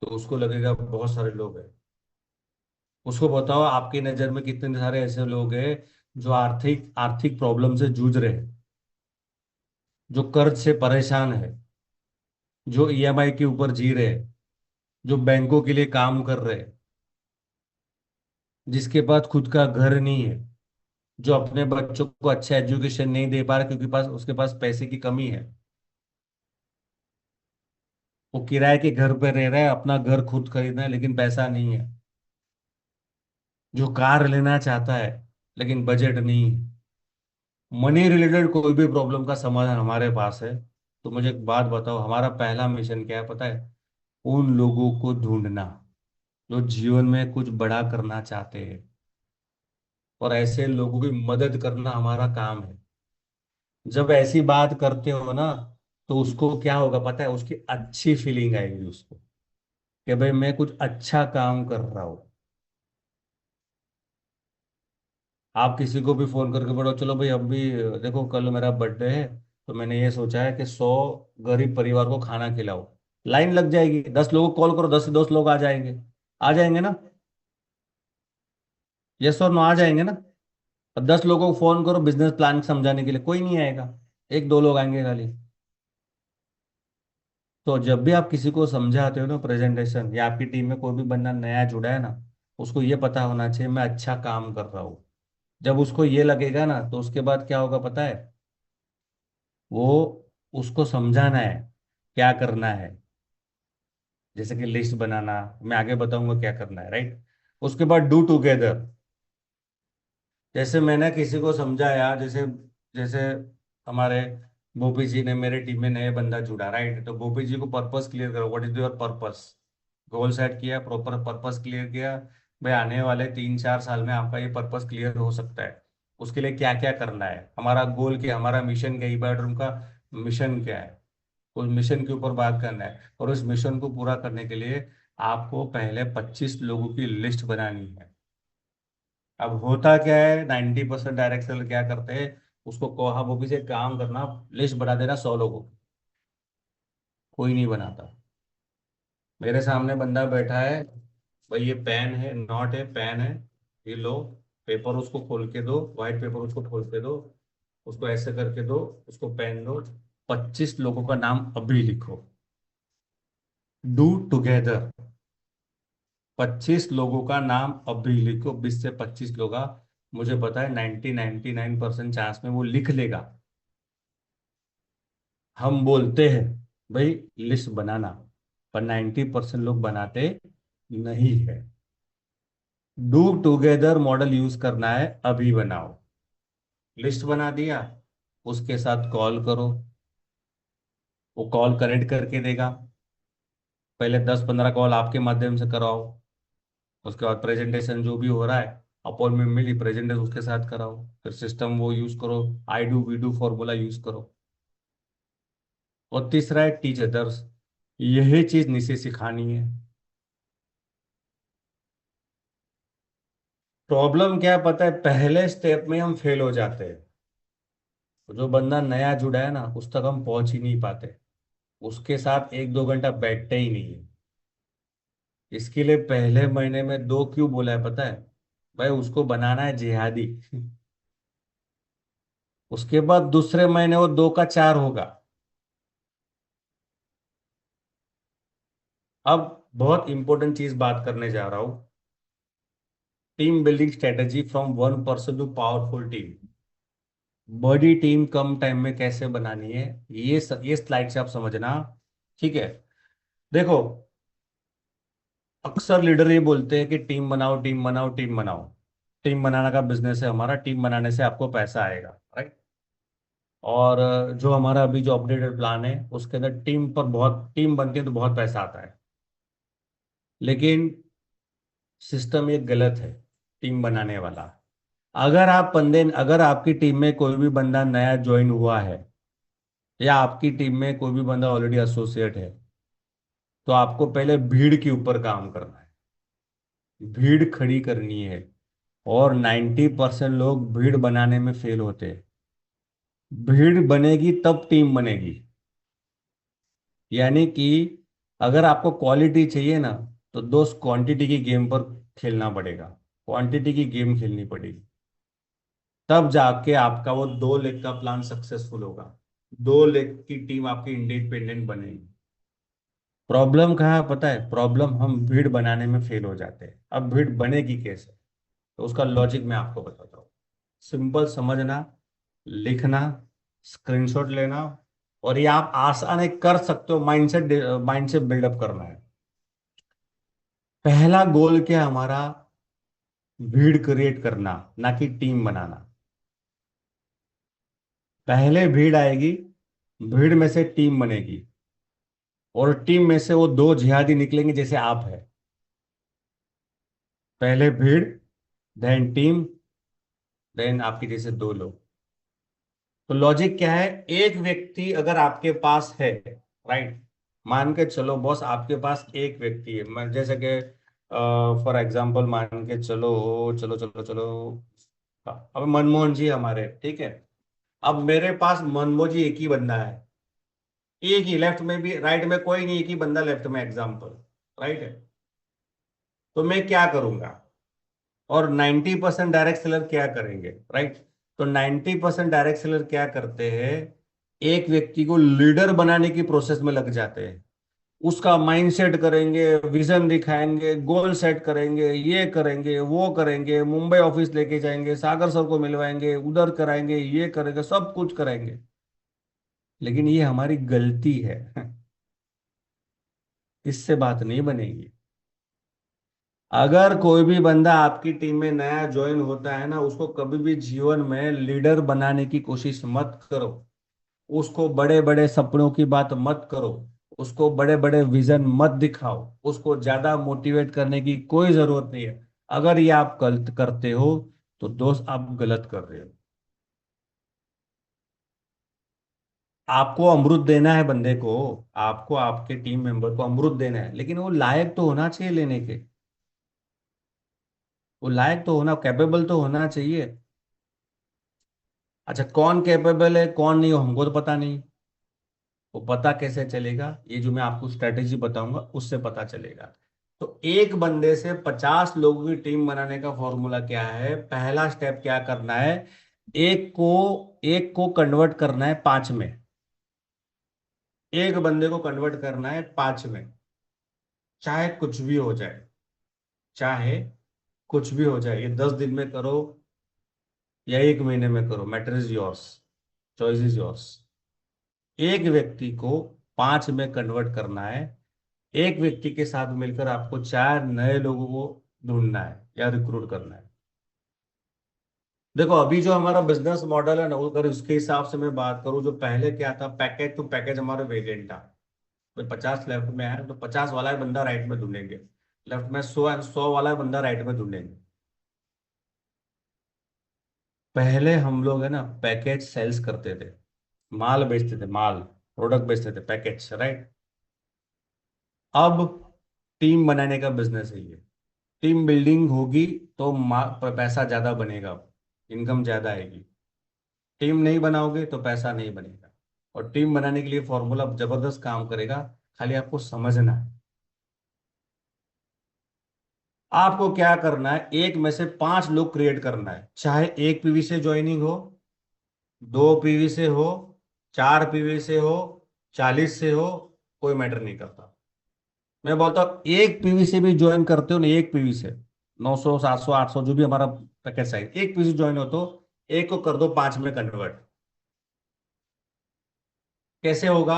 तो उसको लगेगा बहुत सारे लोग हैं। उसको बताओ आपकी नजर में कितने सारे ऐसे लोग हैं जो आर्थिक आर्थिक प्रॉब्लम से जूझ रहे हैं, जो कर्ज से परेशान है, जो ईएमआई के ऊपर जी रहे हैं, जो बैंकों के लिए काम कर रहे हैं, जिसके पास खुद का घर नहीं है, जो अपने बच्चों को अच्छा एजुकेशन नहीं दे पा रहा क्योंकि पास उसके पास पैसे की कमी है। वो किराए के घर पे रह रहा है, अपना घर खुद खरीदना है लेकिन पैसा नहीं है। जो कार लेना चाहता है लेकिन बजट नहीं है। मनी रिलेटेड कोई भी प्रॉब्लम का समाधान हमारे पास है। तो मुझे एक बात बताओ, हमारा पहला मिशन क्या है पता है? उन लोगों को ढूंढना जो जीवन में कुछ बड़ा करना चाहते हैं, और ऐसे लोगों की मदद करना हमारा काम है। जब ऐसी बात करते हो ना, तो उसको क्या होगा पता है? उसकी अच्छी फीलिंग आएगी उसको कि भाई मैं कुछ अच्छा काम कर रहा हूँ। आप किसी को भी फोन करके बोलो चलो भाई अब भी देखो कल मेरा बर्थडे है, तो मैंने ये सोचा है कि 100 गरीब परिवार को खाना खिलाओ। लाइन लग जाएगी, 10 लोगों को कॉल करो, 10 से 10 लोग आ जाएंगे। आ जाएंगे ना? यस और नो, आ जाएंगे ना? अब 10 लोगों को फोन करो बिजनेस प्लान समझाने के लिए, कोई नहीं आएगा, 1-2 लोग आएंगे खाली। तो जब भी आप किसी को समझाते हो ना प्रेजेंटेशन, या आपकी टीम में कोई भी बंदा नया जुड़ा है ना, उसको ये पता होना चाहिए मैं अच्छा काम कर रहा हूँ। जब उसको ये लगेगा ना, तो उसके बाद क्या होगा पता है? वो उसको समझाना है क्या करना है। जैसे कि लिस्ट बनाना, मैं आगे बताऊंगा क्या करना है, राइट? उसके बाद डू टुगेदर। जैसे मैंने किसी को समझाया, जैसे जैसे हमारे भोपी जी ने मेरे टीम में नए बंदा जुड़ा, राइट? तो भोपी जी को पर्पस क्लियर करो, what is your purpose. Goal set किया, प्रॉपर पर्पस क्लियर किया, भाई आने वाले 3-4 साल में आपका ये पर्पस क्लियर हो सकता है। उसके लिए क्या क्या करना है, हमारा गोल क्या, हमारा मिशन क्या, ई बेडरूम का मिशन क्या है, उस मिशन के ऊपर बात करना है। और उस मिशन को पूरा करने के लिए आपको पहले 25 लोगों की लिस्ट बनानी है। अब होता क्या है, 90% डायरेक्ट सेलर क्या करते हैं? उसको कहा वो भी से काम करना, लिस्ट बना देना 100 लोगों की। कोई नहीं बनाता। मेरे सामने बंदा बैठा है, भाई ये पेन है, नोट है, पेन है, ये लो, पेपर उसको खोल के दो, व्हाइट पेपर उसको खोल के दो, उसको ऐसे करके दो, उसको पेन दो, 25 लोगों का नाम अभी लिखो। Do together. 25 लोगों का नाम अभी लिखो, 20 से 25 लोग मुझे पता है 99% चांस में वो लिख लेगा। हम बोलते हैं भाई लिस्ट बनाना, पर 90% लोग बनाते नहीं है। डू टुगेदर मॉडल यूज करना है, अभी बनाओ। लिस्ट बना दिया, उसके साथ कॉल करो, वो कॉल कनेक्ट करके देगा। पहले 10-15 कॉल आपके माध्यम से कराओ, उसके बाद प्रेजेंटेशन जो भी हो रहा है, अपॉइंटमेंट मिली, प्रेजेंटेशन उसके साथ कराओ, फिर सिस्टम वो यूज करो, I do we do formula use करो। और तीसरा है टीच अदर्स। यही चीज नीचे सिखानी है। प्रॉब्लम क्या है पता है, पहले स्टेप में हम फेल हो जाते हैं। तो जो बंदा नया जुड़ा है ना, उस तक हम पहुंच ही नहीं पाते, उसके साथ एक दो घंटा बैठते ही नहीं है। इसके लिए पहले महीने में दो क्यों बोला है पता है? भाई उसको बनाना है जिहादी। उसके बाद दूसरे महीने वो दो का चार होगा। अब बहुत इंपॉर्टेंट चीज बात करने जा रहा हूं। Team building strategy from one person to powerful team. बड़ी टीम कम टाइम में कैसे बनानी है, ये स्लाइड से आप समझना। ठीक है। देखो, अक्सर लीडर ये बोलते हैं कि टीम बनाओ, टीम बनाओ, टीम बनाओ। टीम बनाने का बिजनेस है हमारा, टीम बनाने से आपको पैसा आएगा, राइट। और जो हमारा अभी जो अपडेटेड प्लान है उसके अंदर टीम पर बहुत टीम बनती है तो बहुत पैसा आता है। लेकिन सिस्टम ये गलत है, टीम बनाने वाला। अगर आपकी टीम में कोई भी बंदा नया ज्वाइन हुआ है, या आपकी टीम में कोई भी बंदा ऑलरेडी एसोसिएट है, तो आपको पहले भीड़ के ऊपर काम करना है। भीड़ खड़ी करनी है। और 90% लोग भीड़ बनाने में फेल होते हैं। भीड़ बनेगी तब टीम बनेगी। यानी कि अगर आपको क्वालिटी चाहिए ना, तो दोस्त क्वांटिटी की गेम पर खेलना पड़ेगा। क्वांटिटी की गेम खेलनी पड़ेगी। तब जाके आपका वो 2 लेग का प्लान सक्सेसफुल होगा। 2 लेग की टीम आपकी इंडिपेंडेंट बनेगी। प्रॉब्लम कहाँ है पता है? प्रॉब्लम हम भीड़ बनाने में फेल हो जाते हैं। अब भीड़ बनेगी कैसे, तो उसका लॉजिक मैं आपको बताता हूँ। सिंपल समझना, लिखना, स्क्रीनशॉट लेना। और ये आप आसान है, कर सकते हो। माइंडसेट बिल्डअप करना है। पहला गोल क्या है हमारा? भीड़ क्रिएट करना, ना कि टीम बनाना। पहले भीड़ आएगी, भीड़ में से टीम बनेगी। और टीम में से वो दो जिहादी निकलेंगे जैसे आप है। पहले भीड़, देन टीम, देन आपके जैसे दो लोग। तो लॉजिक क्या है? एक व्यक्ति अगर आपके पास है, राइट। मान के चलो बॉस, आपके पास एक व्यक्ति है। मैं जैसे कि फॉर एग्जांपल मान के चलो, चलो चलो चलो, अब मनमोहन जी हमारे, ठीक है। अब मेरे पास मनमोहन जी एक ही बंदा है। एक ही, लेफ्ट में भी राइट में कोई नहीं, एक ही बंदा लेफ्ट में, एग्जांपल, राइट है। तो मैं क्या करूंगा? और 90% डायरेक्ट सेलर क्या करेंगे, राइट। तो 90% डायरेक्ट सेलर क्या करते हैं? एक व्यक्ति को लीडर बनाने की प्रोसेस में लग जाते हैं। उसका माइंड सेट करेंगे, विजन दिखाएंगे, गोल सेट करेंगे, ये करेंगे, वो करेंगे, मुंबई ऑफिस लेके जाएंगे, सागर सर को मिलवाएंगे, उधर कराएंगे, ये करेंगे, सब कुछ करेंगे। लेकिन ये हमारी गलती है। इससे बात नहीं बनेगी। अगर कोई भी बंदा आपकी टीम में नया ज्वाइन होता है ना, उसको कभी भी जीवन में लीडर बनाने की कोशिश मत करो। उसको बड़े बड़े सपनों की बात मत करो। उसको बड़े बड़े विजन मत दिखाओ। उसको ज्यादा मोटिवेट करने की कोई जरूरत नहीं है। अगर ये आप गलत करते हो, तो दोस्त आप गलत कर रहे हो। आपको अमृत देना है बंदे को। आपको आपके टीम मेंबर को अमृत देना है, लेकिन वो लायक तो होना चाहिए लेने के। वो लायक तो होना, कैपेबल तो होना चाहिए। अच्छा, कौन कैपेबल है कौन नहीं, हो हमको तो पता नहीं। वो पता कैसे चलेगा? ये जो मैं आपको स्ट्रेटेजी बताऊंगा उससे पता चलेगा। तो एक बंदे से 50 लोगों की टीम बनाने का फॉर्मूला क्या है? पहला स्टेप क्या करना है? एक को एक को कन्वर्ट करना है 5 में। एक बंदे को कन्वर्ट करना है 5 में। चाहे कुछ भी हो जाए, चाहे कुछ भी हो जाए, ये 10 दिन में करो या एक महीने में करो, matter is yours, choice is yours. एक व्यक्ति को 5 में कन्वर्ट करना है। एक व्यक्ति के साथ मिलकर आपको 4 नए लोगों को ढूंढना है या रिक्रूट करना है। देखो, अभी जो हमारा बिजनेस मॉडल है ना, अगर उसके हिसाब से मैं बात करूं, जो पहले क्या था, पैकेज टू पैकेज हमारा वेरिएंट था। तो 50 लेफ्ट में है तो 50 वाला ही बंदा राइट में ढूंढेंगे। लेफ्ट में 100 वाला बंदा राइट में ढूंढेंगे। पहले हम लोग है ना पैकेज सेल्स करते थे। माल बेचते थे, माल, प्रोडक्ट बेचते थे, पैकेज, राइट। अब टीम बनाने का बिजनेस है ये। टीम बिल्डिंग होगी तो पैसा ज्यादा बनेगा, इनकम ज्यादा आएगी। टीम नहीं बनाओगे तो पैसा नहीं बनेगा। और टीम बनाने के लिए फॉर्मूला जबरदस्त काम करेगा, खाली आपको समझना है। आपको क्या करना है, एक में से 5 लोग क्रिएट करना है, चाहे एक पीवी से ज्वाइनिंग हो, 2 पीवी से हो, 4 पीवी से हो, 40 से हो, कोई मैटर नहीं करता। मैं बोलता हूँ एक पीवी से भी ज्वाइन करते हो ना, एक पीवी से 900 700 800 जो भी हमारा पैकेज साइज, एक पीवी से ज्वाइन हो तो एक को कर दो 5 में कन्वर्ट। कैसे होगा,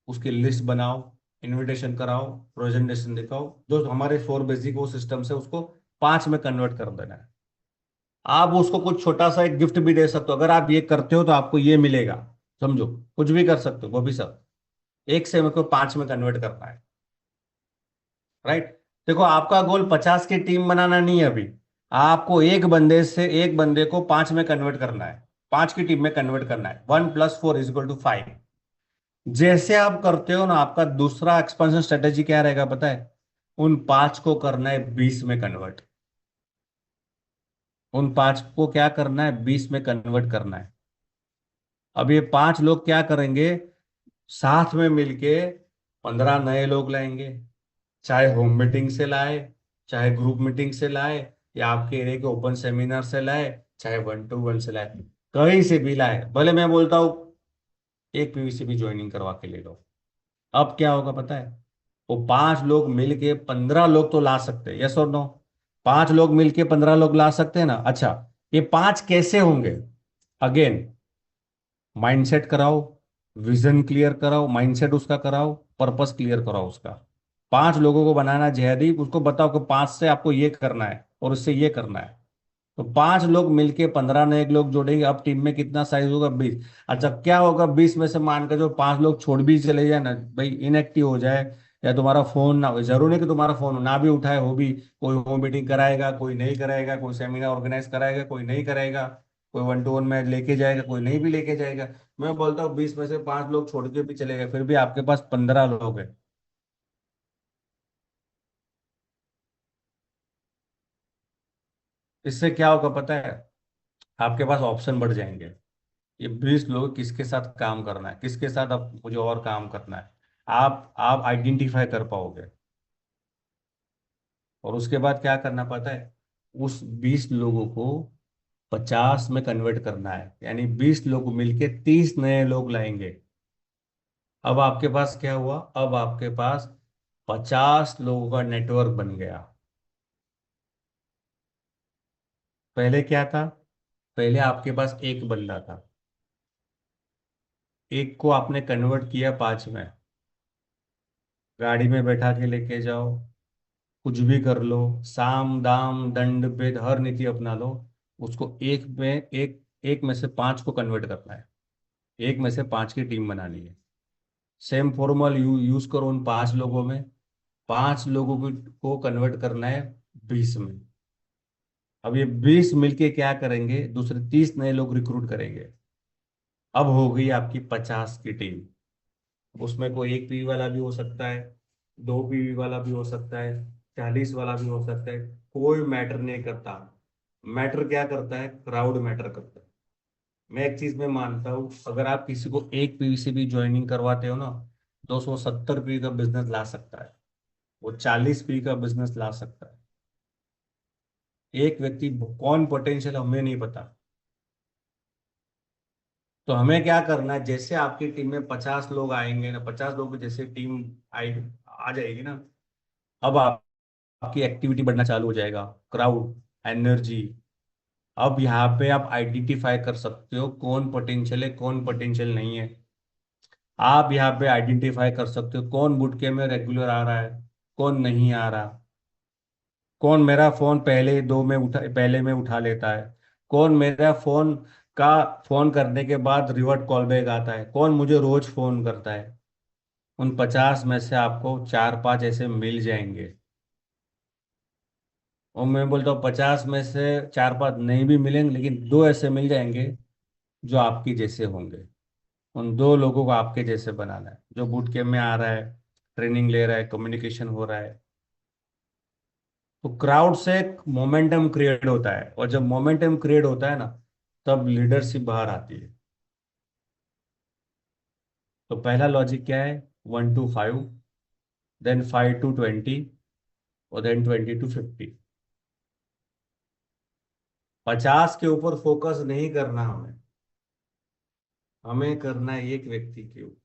उसकी लिस्ट बनाओ, इनविटेशन कराओ, प्रेजेंटेशन दिखाओ, जो हमारे 4 बेसिक वो सिस्टम से उसको 5 में कन्वर्ट कर देना है। आप उसको कुछ छोटा सा एक गिफ्ट भी दे सकते हो, अगर आप ये करते हो तो आपको ये मिलेगा, समझो, कुछ भी कर सकते हो, वो भी सब एक से मेरे को 5 में कन्वर्ट करना है। राइट। देखो आपका गोल 50 की टीम बनाना नहीं है अभी, आपको एक बंदे को 5 में कन्वर्ट करना है, 5 की टीम में कन्वर्ट करना है। 1 + 4 = 5। जैसे आप करते हो ना, आपका दूसरा एक्सपेंशन स्ट्रेटेजी क्या रहेगा पता है, उन 5 को करना है 20 में कन्वर्ट। उन 5 को क्या करना है, 20 में कन्वर्ट करना है। अब ये 5 लोग क्या करेंगे, साथ में मिलके 15 नए लोग लाएंगे, चाहे होम मीटिंग से लाए, चाहे ग्रुप मीटिंग से लाए, या आपके एरिया के ओपन सेमिनार से लाए, चाहे 1-to-1 से लाए, कहीं से भी लाए, भले मैं बोलता हूँ एक पीवीसी भी ज्वाइनिंग करवा के ले लो। अब क्या होगा पता है, वो 5 लोग मिलके 15 लोग तो ला सकते हैं, यस और नो। 5 लोग मिलके 15 लोग ला सकते हैं ना। अच्छा, ये 5 कैसे होंगे, अगेन माइंडसेट कराओ, विजन क्लियर कराओ, माइंडसेट उसका कराओ, पर्पस क्लियर कराओ उसका। 5 लोगों को बनाना जयदीप, उसको बताओ कि 5 से आपको ये करना है और उससे ये करना है। तो 5 लोग मिलके 15 नए लोग जोड़ेंगे, अब टीम में कितना साइज होगा, 20। अच्छा क्या होगा, 20 में से मान कर जो 5 लोग छोड़ भी चले जाए ना भाई, इनएक्टिव हो जाए, या तुम्हारा फोन ना हो, जरूरी नहीं कि तुम्हारा फोन ना भी उठाए हो भी, कोई होम मीटिंग कराएगा, कोई नहीं कराएगा, कोई सेमिनार ऑर्गेनाइज कराएगा, कोई नहीं कराएगा, कोई 1-to-1 में लेके जाएगा, कोई नहीं भी लेके जाएगा। मैं बोलता हूँ 20 में से 5 लोग छोड़ के भी चले गए, फिर भी आपके पास 15 लोग हैं। इससे क्या होगा पता है, आपके पास ऑप्शन बढ़ जाएंगे। ये 20 लोग किसके साथ काम करना है, किसके साथ अब मुझे और काम करना है, आप आइडेंटिफाई कर पाओगे। और उसके बाद क्या करना पता है, उस 20 लोगों को 50 में कन्वर्ट करना है, यानी 20 लोग मिलके 30 नए लोग लाएंगे। अब आपके पास क्या हुआ, अब आपके पास 50 लोगों का नेटवर्क बन गया। पहले क्या था, पहले आपके पास एक बंदा था, एक को आपने कन्वर्ट किया 5 में, गाड़ी में बैठा के लेके जाओ, कुछ भी कर लो, साम दाम दंड भेद हर नीति अपना लो, उसको एक में से 5 को कन्वर्ट करना है, एक में से 5 की टीम बनानी है। सेम फॉर्मूला यूज करो उन 5 लोगों में, 5 लोगों को कन्वर्ट करना है 20 में। अब ये 20 मिलके क्या करेंगे, दूसरे 30 नए लोग रिक्रूट करेंगे। अब हो गई आपकी 50 की टीम। उसमें कोई एक पीवी वाला भी हो सकता है, 2 पीवी वाला भी हो सकता है, 40 वाला भी हो सकता है, कोई मैटर नहीं करता। मैटर क्या करता है, क्राउड मैटर करता है। मैं एक चीज में मानता हूँ, अगर आप किसी को एक पीवी से भी ज्वाइनिंग करवाते हो ना, 270 पीवी का बिजनेस ला सकता है, वो 40 पीवी का बिजनेस ला सकता है। एक व्यक्ति कौन पोटेंशियल हमें नहीं पता। तो हमें क्या करना है, जैसे आपकी टीम में 50 लोग आएंगे ना, 50 लोग की जैसे टीम आई आ जाएगी ना, अब आपकी एक्टिविटी बढ़ना चालू हो जाएगा, क्राउड, एनर्जी। अब यहाँ पे आप आइडेंटिफाई कर सकते हो कौन पोटेंशियल है, कौन पोटेंशियल नहीं है। आप यहाँ पे आइडेंटिफाई कर सकते हो कौन बुट कैम्प में रेगुलर आ रहा है, कौन नहीं आ रहा, कौन मेरा फोन पहले में उठा लेता है, कौन मेरा फोन करने के बाद रिवर्ट कॉल बैक आता है, कौन मुझे रोज फोन करता है। उन 50 में से आपको 4-5 ऐसे मिल जाएंगे। और मैं बोलता हूँ 50 में से 4-5 नहीं भी मिलेंगे, लेकिन 2 ऐसे मिल जाएंगे जो आपकी जैसे होंगे। उन 2 लोगों को आपके जैसे बनाना है, जो बूट कैम्प में आ रहा है, ट्रेनिंग ले रहा है, कम्युनिकेशन हो रहा है। तो क्राउड से एक मोमेंटम क्रिएट होता है, और जब मोमेंटम क्रिएट होता है ना, तब लीडरशिप बाहर आती है। तो पहला लॉजिक क्या है? 1 to 5, देन 5 to 20, और देन 20 to 50। 50 के ऊपर फोकस नहीं करना हमें, हमें करना है एक व्यक्ति के ऊपर,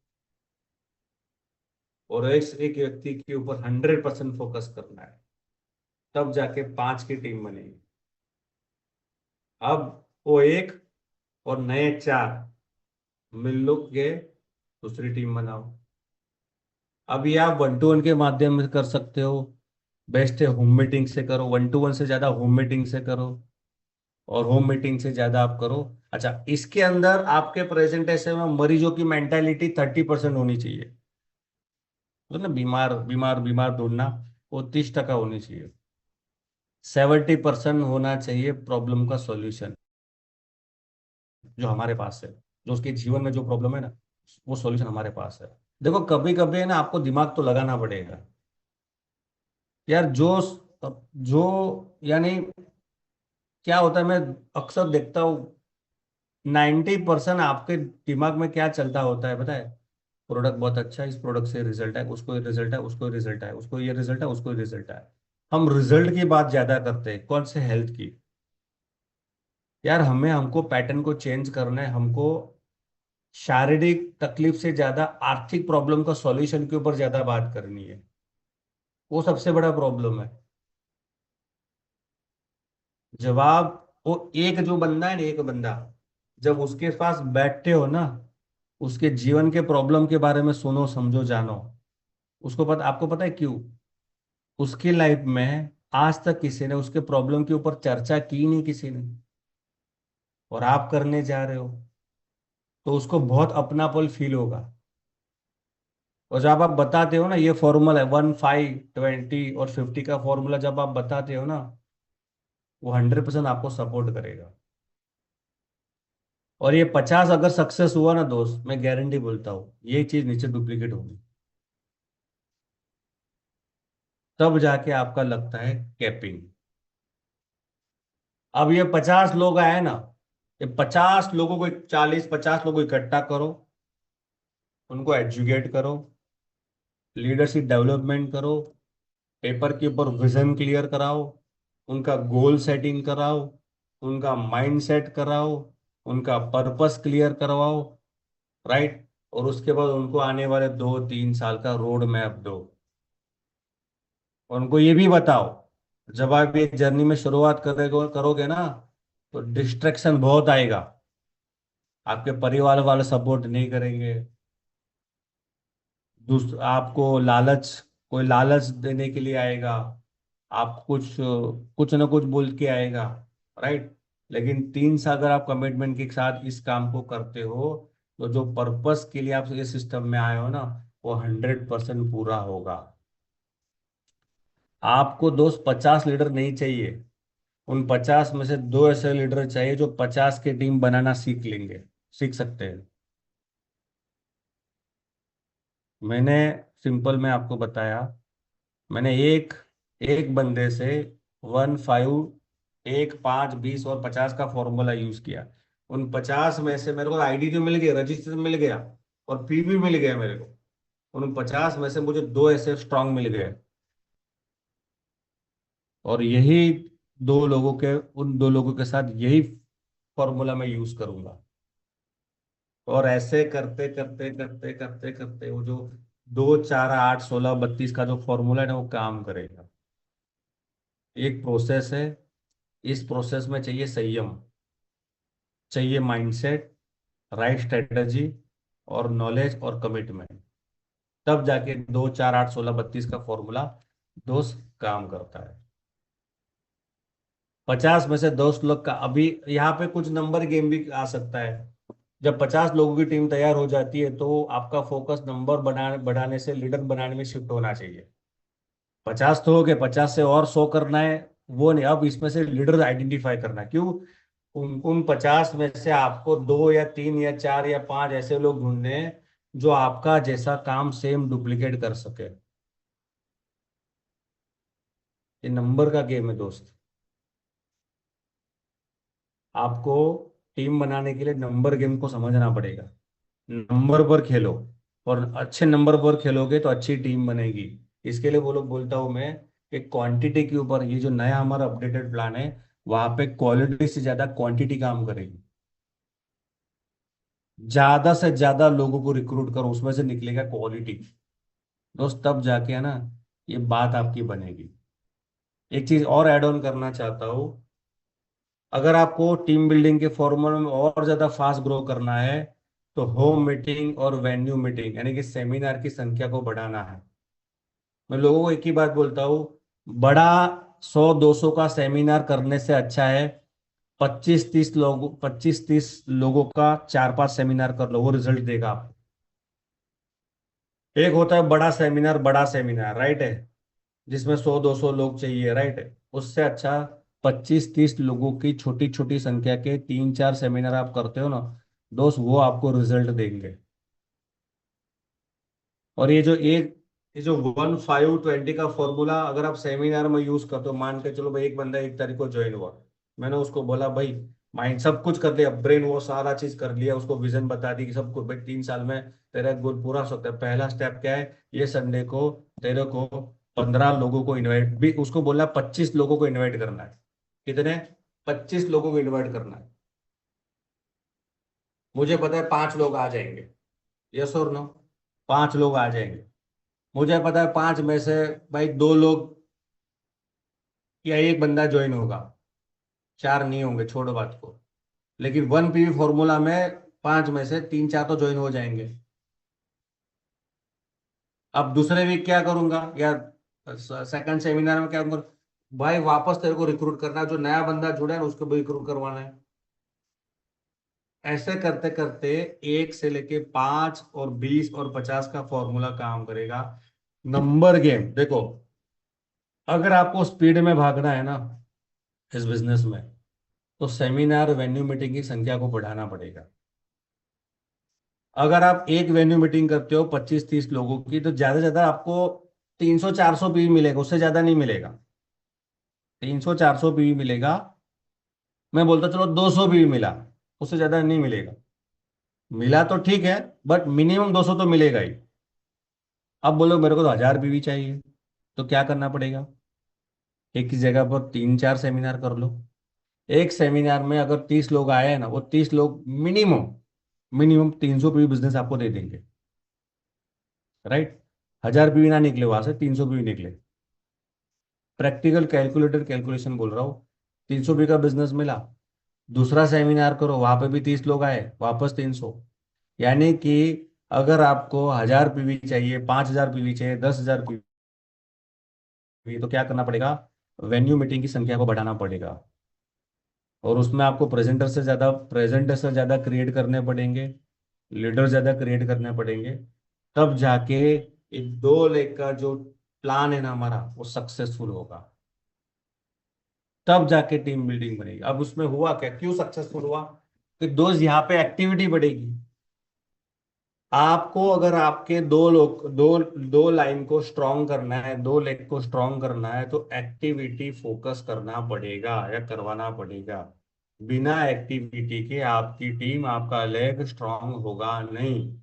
और इस एक व्यक्ति के ऊपर 100% फोकस करना है। तब जाके 5 की टीम बनेगी। अब वो एक और नए 4 मिल लो के दूसरी टीम बनाओ। अब ये आप 1 to 1 के माध्यम से कर सकते हो। बेस्ट है होम मीटिंग से करो, 1 to 1 से ज्यादा होम मीटिंग से करो, और होम मीटिंग से ज्यादा आप करो। अच्छा, इसके अंदर आपके प्रेजेंटेशन में मरीजों की मेंटालिटी 30% होनी चाहिए। तो ना, बीमार बीमार बीमार ढूंढना, वो 30% होनी चाहिए। 70% होना चाहिए प्रॉब्लम का सॉल्यूशन, जो हमारे पास है, जो उसके जीवन में जो प्रॉब्लम है ना, वो सॉल्यूशन हमारे पास है। देखो, कभी कभी ना आपको दिमाग तो लगाना पड़ेगा यार। जो यानी क्या होता है, मैं अक्सर देखता हूँ, 90% आपके दिमाग में क्या चलता होता है पता है? प्रोडक्ट बहुत अच्छा है, इस प्रोडक्ट से रिजल्ट है, उसको ये रिजल्ट है, उसको ये रिजल्ट है, उसको ये रिजल्ट है, उसको ये रिजल्ट है। हम रिजल्ट की बात ज्यादा करते हैं, कौन से? हेल्थ की। यार, हमको पैटर्न को चेंज करना है। हमको शारीरिक तकलीफ से ज्यादा आर्थिक प्रॉब्लम का सॉल्यूशन के ऊपर ज्यादा बात करनी है। वो सबसे बड़ा प्रॉब्लम है। जवाब, वो एक जो बंदा है ना, एक बंदा, जब उसके पास बैठते हो ना, उसके जीवन के प्रॉब्लम के बारे में सुनो, समझो, जानो। उसको पता, आपको पता है क्यों? उसकी लाइफ में आज तक किसी ने उसके प्रॉब्लम के ऊपर चर्चा की नहीं, किसी ने। और आप करने जा रहे हो, तो उसको बहुत अपनापन फील होगा। और जब आप बताते हो ना, ये फॉर्मूला है 1, 5, 20 और 50 का फॉर्मूला, जब आप बताते हो ना, वो 100% आपको सपोर्ट करेगा। और ये 50 अगर सक्सेस हुआ ना दोस्त, मैं गारंटी बोलता हूँ ये चीज नीचे डुप्लीकेट होगी। तब जाके आपका लगता है कैपिंग। अब ये 50 लोग आए ना, ये 50 लोगों को, 40-50 लोगों को इकट्ठा करो, उनको एजुकेट करो, लीडरशिप डेवलपमेंट करो, पेपर के ऊपर विजन क्लियर कराओ, उनका गोल सेटिंग कराओ, उनका माइंड सेट कराओ, उनका पर्पस क्लियर करवाओ, राइट। और उसके बाद उनको आने वाले 2-3 साल का रोड मैप दो। और उनको ये भी बताओ, जब आप ये जर्नी में शुरुआत करोगे ना, तो डिस्ट्रैक्शन बहुत आएगा। आपके परिवार वाले सपोर्ट नहीं करेंगे। आपको लालच, कोई लालच देने के लिए आएगा। आप कुछ कुछ ना कुछ बोल के आएगा, राइट। लेकिन 3 साल अगर आप कमिटमेंट के साथ इस काम को करते हो, तो जो पर्पस के लिए आप इस सिस्टम में आए हो ना, वो 100% पूरा होगा। आपको दोस्त 50 लीडर नहीं चाहिए। उन 50 में से 2 ऐसे लीडर चाहिए जो 50 की टीम बनाना सीख लेंगे, सीख सकते हैं। मैंने सिंपल में आपको बताया। मैंने एक एक बंदे से 1, 5, 1, 5, 20 और 50 का फॉर्मूला यूज किया। उन 50 में से मेरे को आईडी तो मिल गया, रजिस्टर मिल गया, और पी भी मिल गया मेरे को। उन 50 में से मुझे 2 ऐसे स्ट्रांग मिल गए। और यही 2 लोगों के साथ यही फॉर्मूला मैं यूज करूंगा। और ऐसे करते करते करते करते करते वो जो 2, 4, 8, 16, 32 का जो फॉर्मूला है ना, वो काम करेगा। एक प्रोसेस है। इस प्रोसेस में चाहिए संयम, चाहिए माइंडसेट, राइट स्ट्रेटजी, और नॉलेज और कमिटमेंट। तब जाके 2, 4, 8, 16, 32 का फॉर्मूला दोस्त काम करता है। 50 में से दोस्त लोग का, अभी यहाँ पे कुछ नंबर गेम भी आ सकता है। जब 50 लोगों की टीम तैयार हो जाती है, तो आपका फोकस नंबर बढ़ाने से लीडर बनाने में शिफ्ट होना चाहिए। 50 तो हो गए, 50 से और 100 करना है, वो नहीं। अब इसमें से लीडर आइडेंटिफाई करना है। क्यों? उन 50 में से आपको 2 या 3 या 4 या 5 ऐसे लोग ढूंढने हैं, जो आपका जैसा काम सेम डुप्लीकेट कर सके। ये नंबर का गेम है दोस्त। आपको टीम बनाने के लिए नंबर गेम को समझना पड़ेगा। नंबर पर खेलो, और अच्छे नंबर पर खेलोगे तो अच्छी टीम बनेगी। इसके लिए वो लोग बोलता हूँ मैं कि क्वांटिटी के ऊपर, ये जो नया हमारा अपडेटेड प्लान है, वहां पे क्वालिटी से ज्यादा क्वांटिटी काम करेगी। ज्यादा से ज्यादा लोगों को रिक्रूट करो, उसमें से निकलेगा क्वालिटी दोस्त, तब जाके है ना ये बात आपकी बनेगी। एक चीज और ऐड ऑन करना चाहता हूँ। अगर आपको टीम बिल्डिंग के फॉर्मूले में और ज्यादा फास्ट ग्रो करना है, तो होम मीटिंग और वेन्यू मीटिंग यानी कि सेमिनार की संख्या को बढ़ाना है। मैं लोगों को एक ही बात बोलता हूँ, बड़ा 100-200 का सेमिनार करने से अच्छा है 25-30 लोगों का 4-5 सेमिनार कर लो, वो रिजल्ट देगा आपको। एक होता है बड़ा सेमिनार राइट है, जिसमें 100-200 लोग चाहिए राइट है। उससे अच्छा 25-30 लोगों की छोटी छोटी संख्या के 3-4 सेमिनार आप करते हो ना दोस्त, वो आपको रिजल्ट देंगे। और ये जो 15-20 का फॉर्मूला अगर आप सेमिनार में यूज करते हो, मान के चलो भाई एक बंदा 1 तारीख को ज्वाइन हुआ, मैंने उसको बोला भाई माइंड सब कुछ कर लिया, ब्रेन वो सारा चीज कर लिया, उसको विजन बता दी कि सब कुछ भाई 3 साल में तेरा गोल पूरा हो सकता है। पहला स्टेप क्या है, ये संडे को तेरे को 15 लोगों को इनवाइट भी, उसको बोला 25 लोगों को इनवाइट करना है। कितने? 25 लोगों को इनवाइट करना है। मुझे पता है 5 लोग आ जाएंगे, यस और नो? 5 लोग आ जाएंगे। मुझे पता है 5 में से भाई 2 लोग या एक बंदा ज्वाइन होगा, 4 नहीं होंगे, छोड़ो बात को। लेकिन 1 PV फॉर्मूला में 5 में से 3-4 तो ज्वाइन हो जाएंगे। अब दूसरे वीक क्या करूंगा, या सेकंड सेमिनार में क्या करूंगा, भाई वापस तेरे को रिक्रूट करना है, जो नया बंदा जुड़ा है उसको भी रिक्रूट करवाना है। ऐसे करते करते 1 से लेके 5 और 20 और 50 का फॉर्मूला काम करेगा। नंबर गेम देखो, अगर आपको स्पीड में भागना है ना इस बिजनेस में, तो सेमिनार वेन्यू मीटिंग की संख्या को बढ़ाना पड़ेगा। अगर आप एक वेन्यू मीटिंग करते हो 25-30 लोगों की, तो ज्यादा से ज्यादा आपको 300-400 पीवी मिलेगा, उससे ज्यादा नहीं मिलेगा। 300-400 पीवी मिलेगा। मैं बोलता चलो 200 पीवी मिला, उससे ज्यादा नहीं मिलेगा। मिला तो ठीक है, बट मिनिमम 200 तो मिलेगा ही। अब बोलो मेरे को तो 1000 पीवी चाहिए, तो क्या करना पड़ेगा, एक ही जगह पर 3-4 सेमिनार कर लो। एक सेमिनार में अगर 30 लोग आए हैं ना, वो 30 लोग मिनिमम मिनिमम 300 पीवी बिजनेस आपको दे देंगे, राइट? 1000 पीवी ना निकले वहां से, 300 पीवी निकले। प्रैक्टिकल कैलकुलेटर कैलकुलेशन बोल रहा हूँ। 300 पीवी का बिजनेस मिला, दूसरा सेमिनार करो, वहां पे भी 30 लोग आए, वापस 300। यानी कि अगर आपको 1000 पीवी चाहिए, 5000 पीवी चाहिए, 10,000 पीवी, तो क्या करना पड़ेगा, वेन्यू मीटिंग की संख्या को बढ़ाना पड़ेगा। और उसमें आपको प्रेजेंटर से ज्यादा क्रिएट करने पड़ेंगे, लीडर ज्यादा क्रिएट करने पड़ेंगे। तब जाके एक 2 लेग का जो प्लान है ना हमारा, वो सक्सेसफुल होगा। तब जाके टीम बिल्डिंग बनेगी। अब उसमें हुआ क्या, क्यों सक्सेसफुल हुआ, कि दोस्त यहाँ पे एक्टिविटी बढ़ेगी। आपको अगर आपके 2 लोग, दो लाइन को स्ट्रांग करना है, 2 लेग को स्ट्रांग करना है, तो एक्टिविटी फोकस करना पड़ेगा या करवाना पड़ेगा। बिना एक्टिविटी के आपकी टीम, आपका लेग स्ट्रांग होगा नहीं।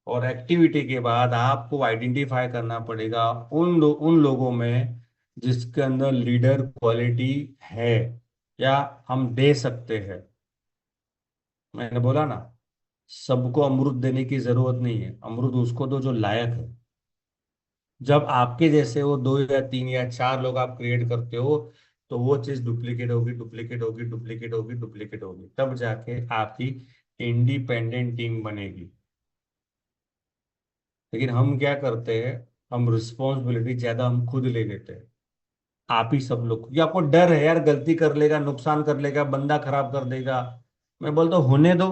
और एक्टिविटी के बाद आपको आइडेंटिफाई करना पड़ेगा उन लोगों में जिसके अंदर लीडर क्वालिटी है, या हम दे सकते हैं। मैंने बोला ना, सबको अमृत देने की जरूरत नहीं है, अमृत उसको दो जो लायक है। जब आपके जैसे वो 2 या 3 या 4 लोग आप क्रिएट करते हो, तो वो चीज डुप्लीकेट होगी, डुप्लीकेट होगी, डुप्लीकेट होगी, डुप्लीकेट होगी, तब जाके आपकी इंडिपेंडेंट टीम बनेगी। लेकिन हम क्या करते हैं, हम रिस्पॉन्सिबिलिटी ज्यादा हम खुद ले लेते हैं। आप ही सब लोग, क्योंकि आपको डर है यार, गलती कर लेगा, नुकसान कर लेगा, बंदा खराब कर देगा। मैं बोलता हूँ होने दो,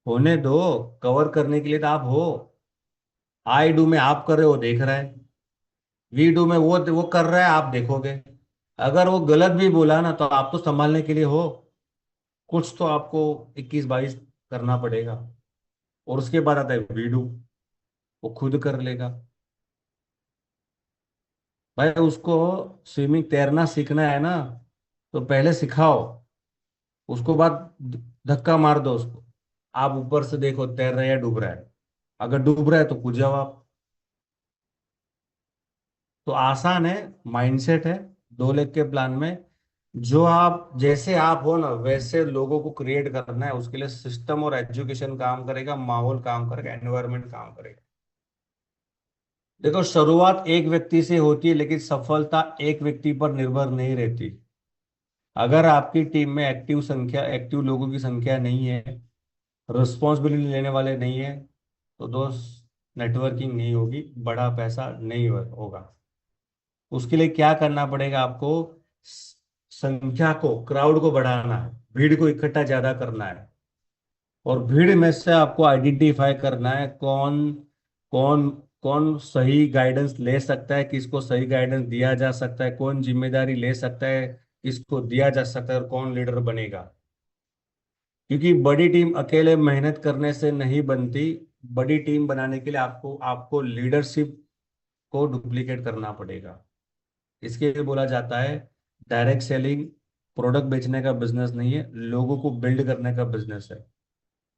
होने दो। कवर करने के लिए तो आप हो। आई डू में आप कर रहे हो, देख रहा है। वी डू में वो कर रहा है, आप देखोगे। अगर वो गलत भी बोला ना, तो आप तो संभालने के लिए हो। कुछ तो आपको 21-22 करना पड़ेगा। और उसके बाद आता है वी डू, वो खुद कर लेगा। भाई उसको स्विमिंग तैरना सीखना है ना, तो पहले सिखाओ, उसको बाद धक्का मार दो उसको। आप ऊपर से देखो तैर रहा है या डूब रहा है। अगर डूब रहा है तो कूद जाओ आप। तो आसान है, माइंडसेट है। 2 लाख के प्लान में जो आप जैसे आप हो ना वैसे लोगों को क्रिएट करना है, उसके लिए सिस्टम और एजुकेशन काम करेगा, माहौल काम करेगा, एनवायरनमेंट काम करेगा। देखो शुरुआत एक व्यक्ति से होती है, लेकिन सफलता एक व्यक्ति पर निर्भर नहीं रहती। अगर आपकी टीम में एक्टिव लोगों की संख्या नहीं है, रिस्पॉन्सिबिलिटी लेने वाले नहीं है, तो दोस्त नेटवर्किंग नहीं होगी, बड़ा पैसा नहीं होगा। उसके लिए क्या करना पड़ेगा आपको? स- संख्या को, क्राउड को बढ़ाना है, भीड़ को इकट्ठा ज्यादा करना है। और भीड़ में से आपको आइडेंटिफाई करना है कौन कौन कौन सही गाइडेंस ले सकता है, किसको सही गाइडेंस दिया जा सकता है, कौन जिम्मेदारी ले सकता है, किसको दिया जा सकता है, और कौन लीडर बनेगा। क्योंकि बड़ी टीम अकेले मेहनत करने से नहीं बनती। बड़ी टीम बनाने के लिए आपको आपको लीडरशिप को डुप्लीकेट करना पड़ेगा। इसके लिए बोला जाता है डायरेक्ट सेलिंग प्रोडक्ट बेचने का बिजनेस नहीं है, लोगों को बिल्ड करने का बिजनेस है।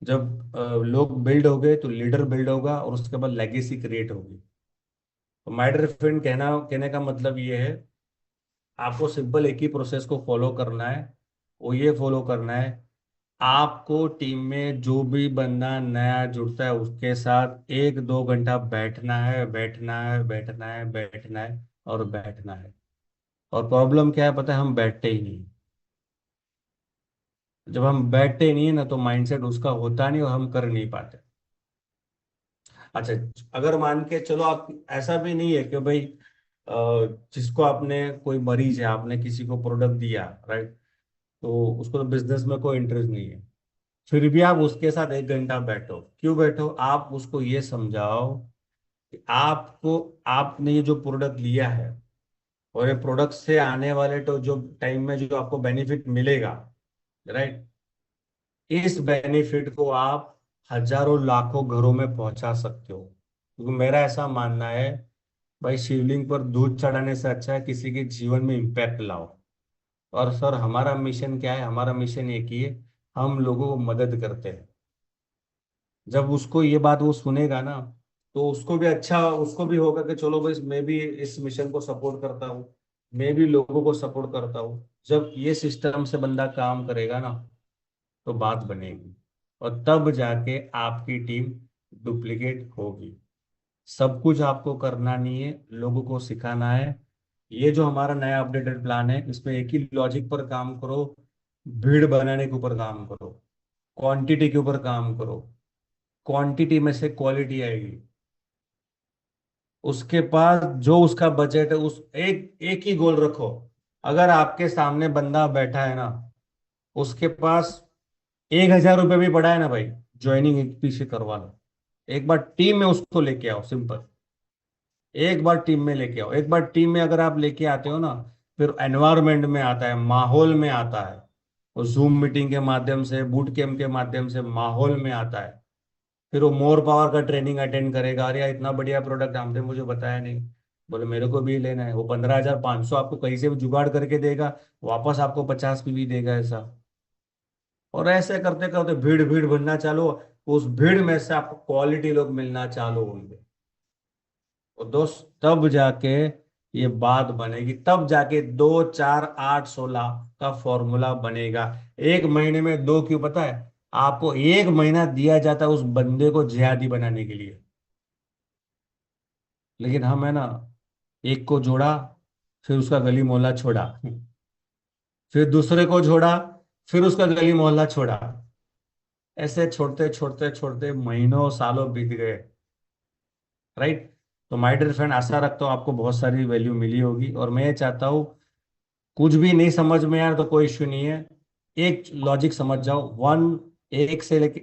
जब लोग बिल्ड हो गए तो लीडर बिल्ड होगा, और उसके बाद लेगेसी क्रिएट होगी। तो माय डियर फ्रेंड, कहने का मतलब ये है, आपको सिंपल एक ही प्रोसेस को फॉलो करना है। वो ये फॉलो करना है, आपको टीम में जो भी बंदा नया जुड़ता है उसके साथ 1-2 घंटा बैठना है, बैठना है, बैठना है, बैठना है और बैठना है। और प्रॉब्लम क्या है पता है? हम बैठते ही नहीं। जब हम बैठते ही नहीं है ना, तो माइंडसेट उसका होता नहीं और हम कर नहीं पाते। अच्छा, अगर मान के चलो आप, ऐसा भी नहीं है कि भाई जिसको आपने, कोई मरीज है, आपने किसी को प्रोडक्ट दिया, राइट, तो उसको तो बिजनेस में कोई इंटरेस्ट नहीं है, फिर भी आप उसके साथ 1 घंटा बैठो। क्यों बैठो? आप उसको ये समझाओ कि आपको, आपने ये जो प्रोडक्ट लिया है, और ये प्रोडक्ट से आने वाले तो जो टाइम में जो आपको बेनिफिट मिलेगा, राइट, इस बेनिफिट को आप हजारों लाखों घरों में पहुंचा सकते हो। क्योंकि मेरा ऐसा मानना है, भाई शिवलिंग पर दूध चढ़ाने से अच्छा है किसी के जीवन में इम्पैक्ट लाओ। और सर हमारा मिशन क्या है? हमारा मिशन एक ही है, हम लोगों को मदद करते हैं। जब उसको ये बात वो सुनेगा ना, तो उसको भी अच्छा, उसको भी होगा कि चलो भाई मैं भी इस मिशन को सपोर्ट करता हूँ, मैं भी लोगों को सपोर्ट करता हूँ। जब ये सिस्टम से बंदा काम करेगा ना, तो बात बनेगी, और तब जाके आपकी टीम डुप्लीकेट होगी। सब कुछ आपको करना नहीं है, लोगों को सिखाना है। ये जो हमारा नया अपडेटेड प्लान है, इसमें एक ही लॉजिक पर काम करो, भीड़ बनाने के ऊपर काम करो, क्वांटिटी के ऊपर काम करो। क्वांटिटी में से क्वालिटी आएगी। उसके पास जो उसका बजट है, उस एक एक ही गोल रखो। अगर आपके सामने बंदा बैठा है ना, उसके पास 1,000 रुपये भी पड़ा है ना भाई, ज्वाइनिंग एक पीछे करवा लो। एक बार टीम में उसको लेके आओ, सिंपल। एक बार टीम में लेके आओ, एक बार टीम में अगर आप लेके आते हो ना, फिर एनवायरनमेंट में आता है, माहौल में आता है। वो जूम मीटिंग के माध्यम से, बूट कैंप के माध्यम से माहौल में आता है। फिर वो मोर पावर का ट्रेनिंग अटेंड करेगा, अरे यार इतना बढ़िया प्रोडक्ट हमने, मुझे बताया नहीं, बोले मेरे को भी लेना है। वो 15,500 आपको कहीं से भी जुगाड़ करके देगा, वापस आपको 50 की भी देगा, ऐसा। और ऐसे करते करते भीड़ भीड़ बनना चालू। उस भीड़ में से आपको क्वालिटी लोग मिलना चालू होंगे, और दोस्त तब जाके ये बात बनेगी, तब जाके 2, 4, 8, 16 का फॉर्मूला बनेगा। 1 महीने में 2 क्यों पता है? आपको 1 महीना दिया जाता है उस बंदे को जिहादी बनाने के लिए। लेकिन हम है ना, एक को जोड़ा, फिर उसका गली मोहल्ला छोड़ा, फिर दूसरे को जोड़ा, फिर उसका गली मोहल्ला छोड़ा। ऐसे छोड़ते छोड़ते छोड़ते महीनों सालों बीत गए, राइट। तो माय डियर फ्रेंड, आशा रखता हूँ आपको बहुत सारी वैल्यू मिली होगी, और मैं ये चाहता हूँ, कुछ भी नहीं समझ में आया तो कोई इश्यू नहीं है, एक लॉजिक समझ जाओ। एक से लेके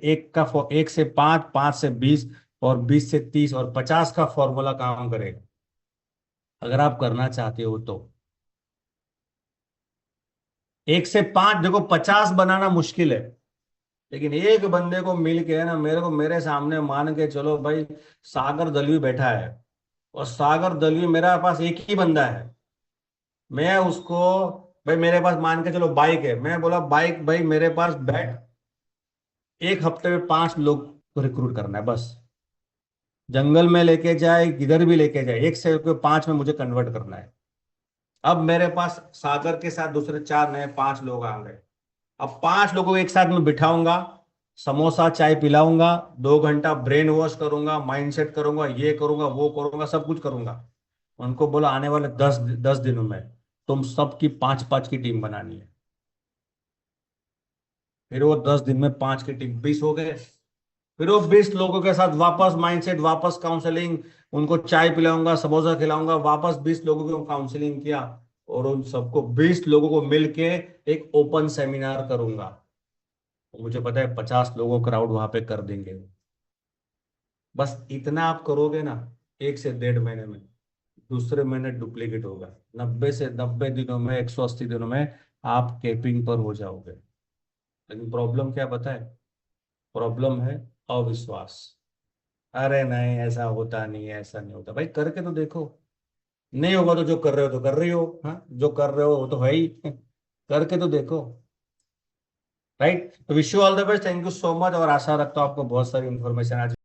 1 से 5, 5 से 20, और 20 से 30 और 50 का फॉर्मूला काम करेगा, अगर आप करना चाहते हो तो। 1 से 5, देखो 50 बनाना मुश्किल है, लेकिन एक बंदे को मिल के है ना, मेरे को मेरे सामने मान के चलो भाई, सागर दलवी बैठा है, और सागर दलवी मेरा पास एक ही बंदा है। मैं उसको, भाई मेरे पास मान के चलो बाइक है, मैं बोला बाइक भाई मेरे पास बैठ, एक हफ्ते में 5 लोग को रिक्रूट करना है बस। जंगल में लेके जाए, किधर भी लेके जाए, एक से को 5 में मुझे कन्वर्ट करना है। अब मेरे पास सागर के साथ दूसरे 4 नए 5 लोग आ गए। अब 5 लोगों को एक साथ में बिठाऊंगा, समोसा चाय पिलाऊंगा, 2 घंटा ब्रेन वॉश करूंगा, माइंड सेट करूंगा, ये करूंगा वो करूंगा, सब कुछ करूंगा। उनको बोला आने वाले 10 दिनों में तुम सबकी 5-5 की टीम बनानी है। फिर वो 10 दिन में 5 की टीम 20 हो गए। फिर वो 20 लोगों के साथ वापस माइंडसेट, वापस काउंसलिंग, उनको चाय पिलाऊंगा, समोसा खिलाऊंगा, वापस 20 लोगों की काउंसलिंग किया। और उन सबको 20 लोगों को मिलके एक ओपन सेमिनार करूंगा। मुझे पता है 50 लोगों क्राउड वहां पे कर देंगे। बस इतना आप करोगे ना, 1 से 1.5 महीने में, दूसरे महीने डुप्लीकेट होगा। 90 से 90 दिनों में, 180 दिनों में आप कैपिंग पर हो जाओगे। लेकिन प्रॉब्लम क्या पता है? प्रॉब्लम है अविश्वास। अरे नहीं ऐसा होता नहीं है, ऐसा नहीं होता, भाई करके तो देखो। नहीं होगा तो जो कर रहे हो तो कर रही हो, हाँ जो कर रहे हो वो तो है ही। करके तो देखो। राइट, तो wish you all the best, thank you so much, और आशा रखता हूँ आपको बहुत सारी इन्फॉर्मेशन आज